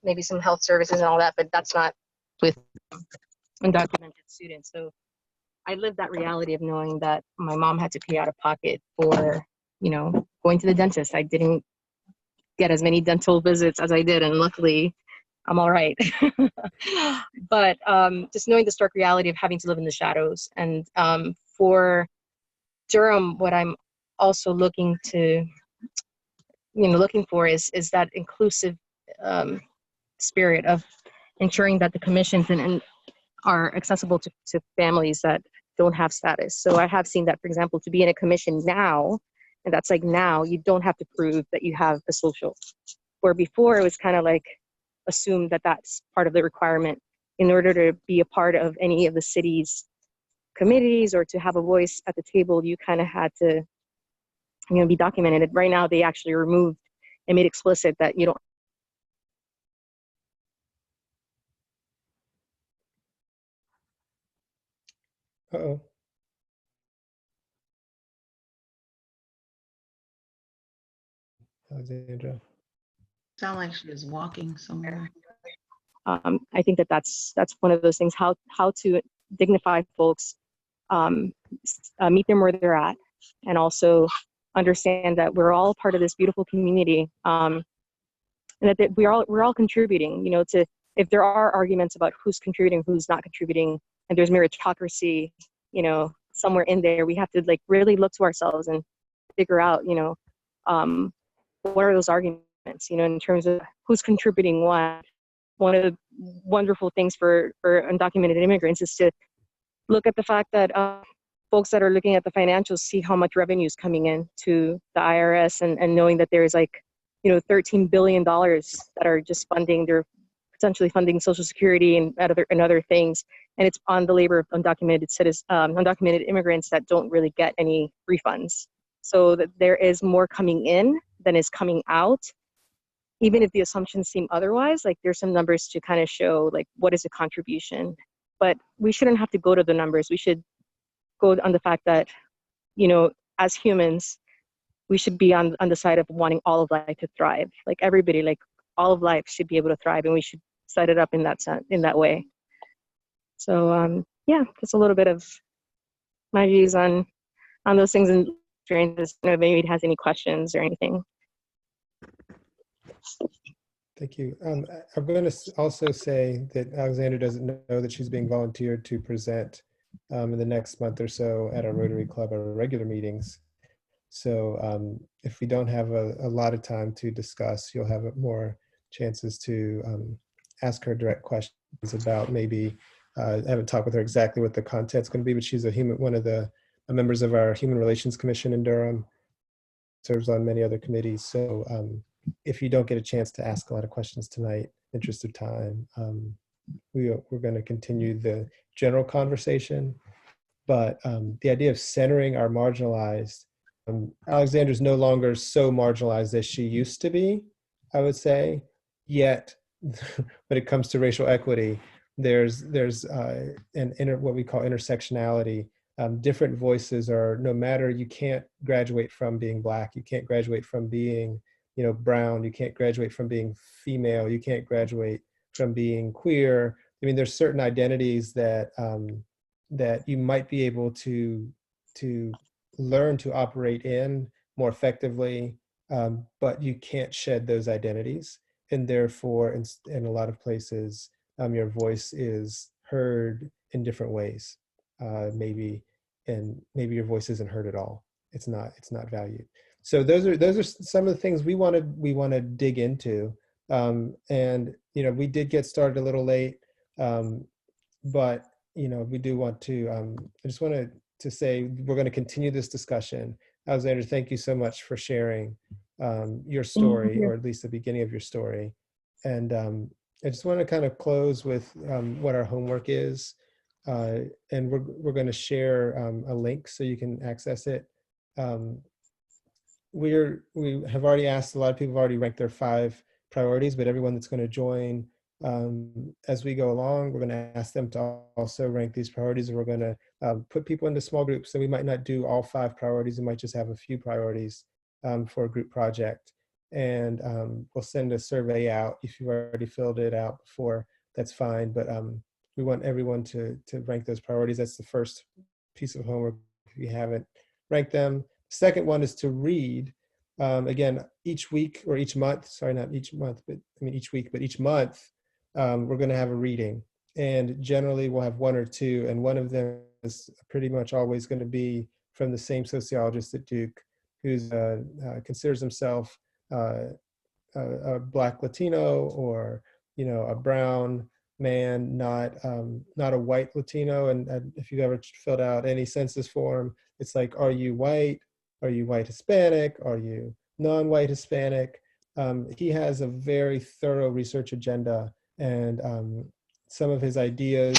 maybe some health services and all that, but that's not with undocumented students. So I lived that reality of knowing that my mom had to pay out of pocket for, going to the dentist. I didn't get as many dental visits as I did, and luckily I'm all right. But just knowing the stark reality of having to live in the shadows. And for Durham, what I'm also looking for is that inclusive spirit of ensuring that the commissions and are accessible to families that don't have status. So I have seen that, for example, to be in a commission now, and that's like now, you don't have to prove that you have a social. Where before it was kind of like assumed that that's part of the requirement in order to be a part of any of the city's committees or to have a voice at the table. You kind of had to, be documented. Right now, they actually removed and made explicit that you don't. Uh-oh. Alexandra. Sound like she was walking somewhere. I think that's one of those things, how to dignify folks, meet them where they're at, and also understand that we're all part of this beautiful community, and that we're all contributing, to if there are arguments about who's contributing, who's not contributing, and there's meritocracy, you know, somewhere in there, we have to like really look to ourselves and figure out, you know, what are those arguments, you know, in terms of who's contributing what. One of the wonderful things for undocumented immigrants is to look at the fact that folks that are looking at the financials see how much revenue is coming in to the IRS, and knowing that there's like, you know, $13 billion that are just funding, they're potentially funding Social Security and other things. And it's on the labor of undocumented undocumented immigrants that don't really get any refunds. So that there is more coming in than is coming out. Even if the assumptions seem otherwise, like there's some numbers to kind of show like what is the contribution. But we shouldn't have to go to the numbers. We should go on the fact that, you know, as humans, we should be on the side of wanting all of life to thrive. Like everybody, like all of life should be able to thrive, and we should set it up in that sense, in that way. So yeah, just a little bit of my views on those things and experiences. I don't know if anybody has any questions or anything. Thank you. I'm going to also say that Alexandra doesn't know that she's being volunteered to present in the next month or so at our Rotary Club, our regular meetings. So if we don't have a lot of time to discuss, you'll have more chances to ask her direct questions about maybe, I haven't talked with her exactly what the content's going to be, but she's one of the members of our Human Relations Commission in Durham, serves on many other committees. So if you don't get a chance to ask a lot of questions tonight, interest of time, we're going to continue the general conversation. But the idea of centering our marginalized, Alexandra's no longer so marginalized as she used to be, I would say. Yet, when it comes to racial equity, there's what we call intersectionality. Different voices are, no matter, you can't graduate from being Black, you can't graduate from being, you know, brown, you can't graduate from being female, you can't graduate from being queer. I mean, there's certain identities that that you might be able to learn to operate in more effectively, but you can't shed those identities. And therefore, in a lot of places, your voice is heard in different ways. Maybe your voice isn't heard at all. It's not valued. So those are some of the things we want to dig into. And you know, we did get started a little late, but you know, we do want to. I just wanted to say we're going to continue this discussion. Alexandra, thank you so much for sharing your story, or at least the beginning of your story. And I just want to kind of close with what our homework is. And we're going to share a link so you can access it. We have already asked, a lot of people have already ranked their 5 priorities, but everyone that's going to join as we go along, we're going to ask them to also rank these priorities, and we're going to put people into small groups. So we might not do all 5 priorities, we might just have a few priorities for a group project. And we'll send a survey out. If you've already filled it out before, that's fine, but we want everyone to rank those priorities. That's the first piece of homework if you haven't ranked them. Second one is to read. Again, each week or each month, sorry, not each month, but I mean each week, but each month, we're going to have a reading. And generally we'll have 1 or 2, and one of them is pretty much always going to be from the same sociologist at Duke, who's considers himself a Black Latino, or, you know, a brown man, not a white Latino. And if you've ever filled out any census form, it's like, are you white? Are you white Hispanic? Are you non-white Hispanic? He has a very thorough research agenda, and some of his ideas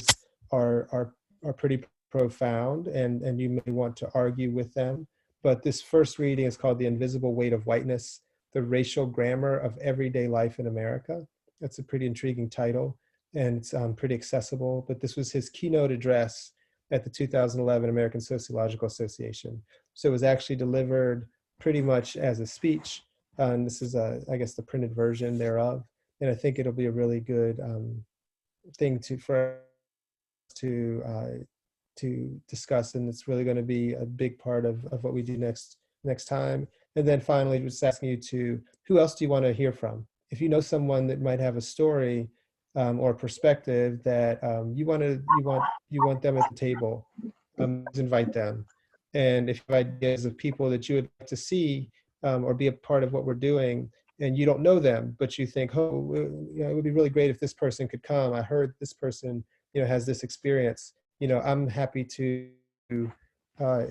are pretty profound, and you may want to argue with them. But this first reading is called The Invisible Weight of Whiteness, the Racial Grammar of Everyday Life in America. That's a pretty intriguing title, and it's pretty accessible. But this was his keynote address at the 2011 American Sociological Association. So it was actually delivered pretty much as a speech. And this is, I guess, the printed version thereof. And I think it'll be a really good thing for us to discuss. And it's really going to be a big part of what we do next time. And then finally, just asking you who else do you want to hear from? If you know someone that might have a story or perspective that you want them at the table, invite them. And if you have ideas of people that you would like to see or be a part of what we're doing, and you don't know them, but you think, oh, it would be really great if this person could come. I heard this person, has this experience. I'm happy to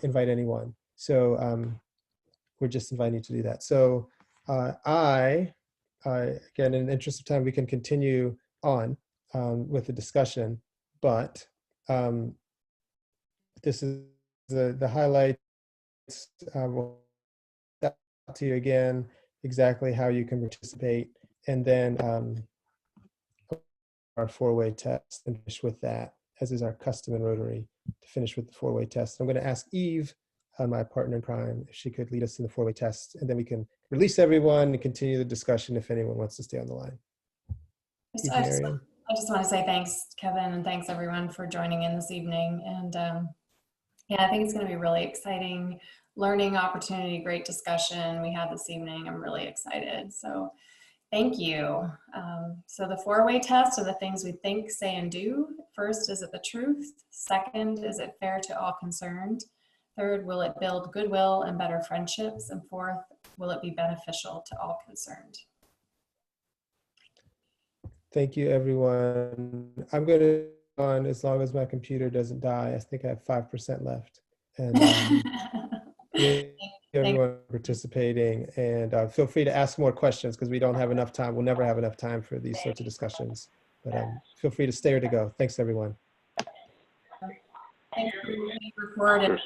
invite anyone. So we're just inviting you to do that. So again, in the interest of time, we can continue on with the discussion, but this is the highlights. We'll talk to you again exactly how you can participate, and then our four-way test, and finish with that, as is our custom in Rotary, to finish with the four-way test. I'm going to ask Eve, my partner in crime, if she could lead us in the four-way test, and then we can release everyone and continue the discussion if anyone wants to stay on the line. I just want to say thanks, Kevin, and thanks everyone for joining in this evening. And yeah, I think it's going to be really exciting learning opportunity, great discussion we had this evening. I'm really excited. So thank you. So the four-way test are the things we think, say, and do. First, is it the truth? Second, is it fair to all concerned? Third, will it build goodwill and better friendships? And fourth, will it be beneficial to all concerned? Thank you, everyone. I'm going to go on as long as my computer doesn't die. I think I have 5% left. And thank you, everyone, participating. And feel free to ask more questions because we don't have enough time. We'll never have enough time for these sorts of discussions. But feel free to stay or to go. Thanks, everyone. Thanks for recording.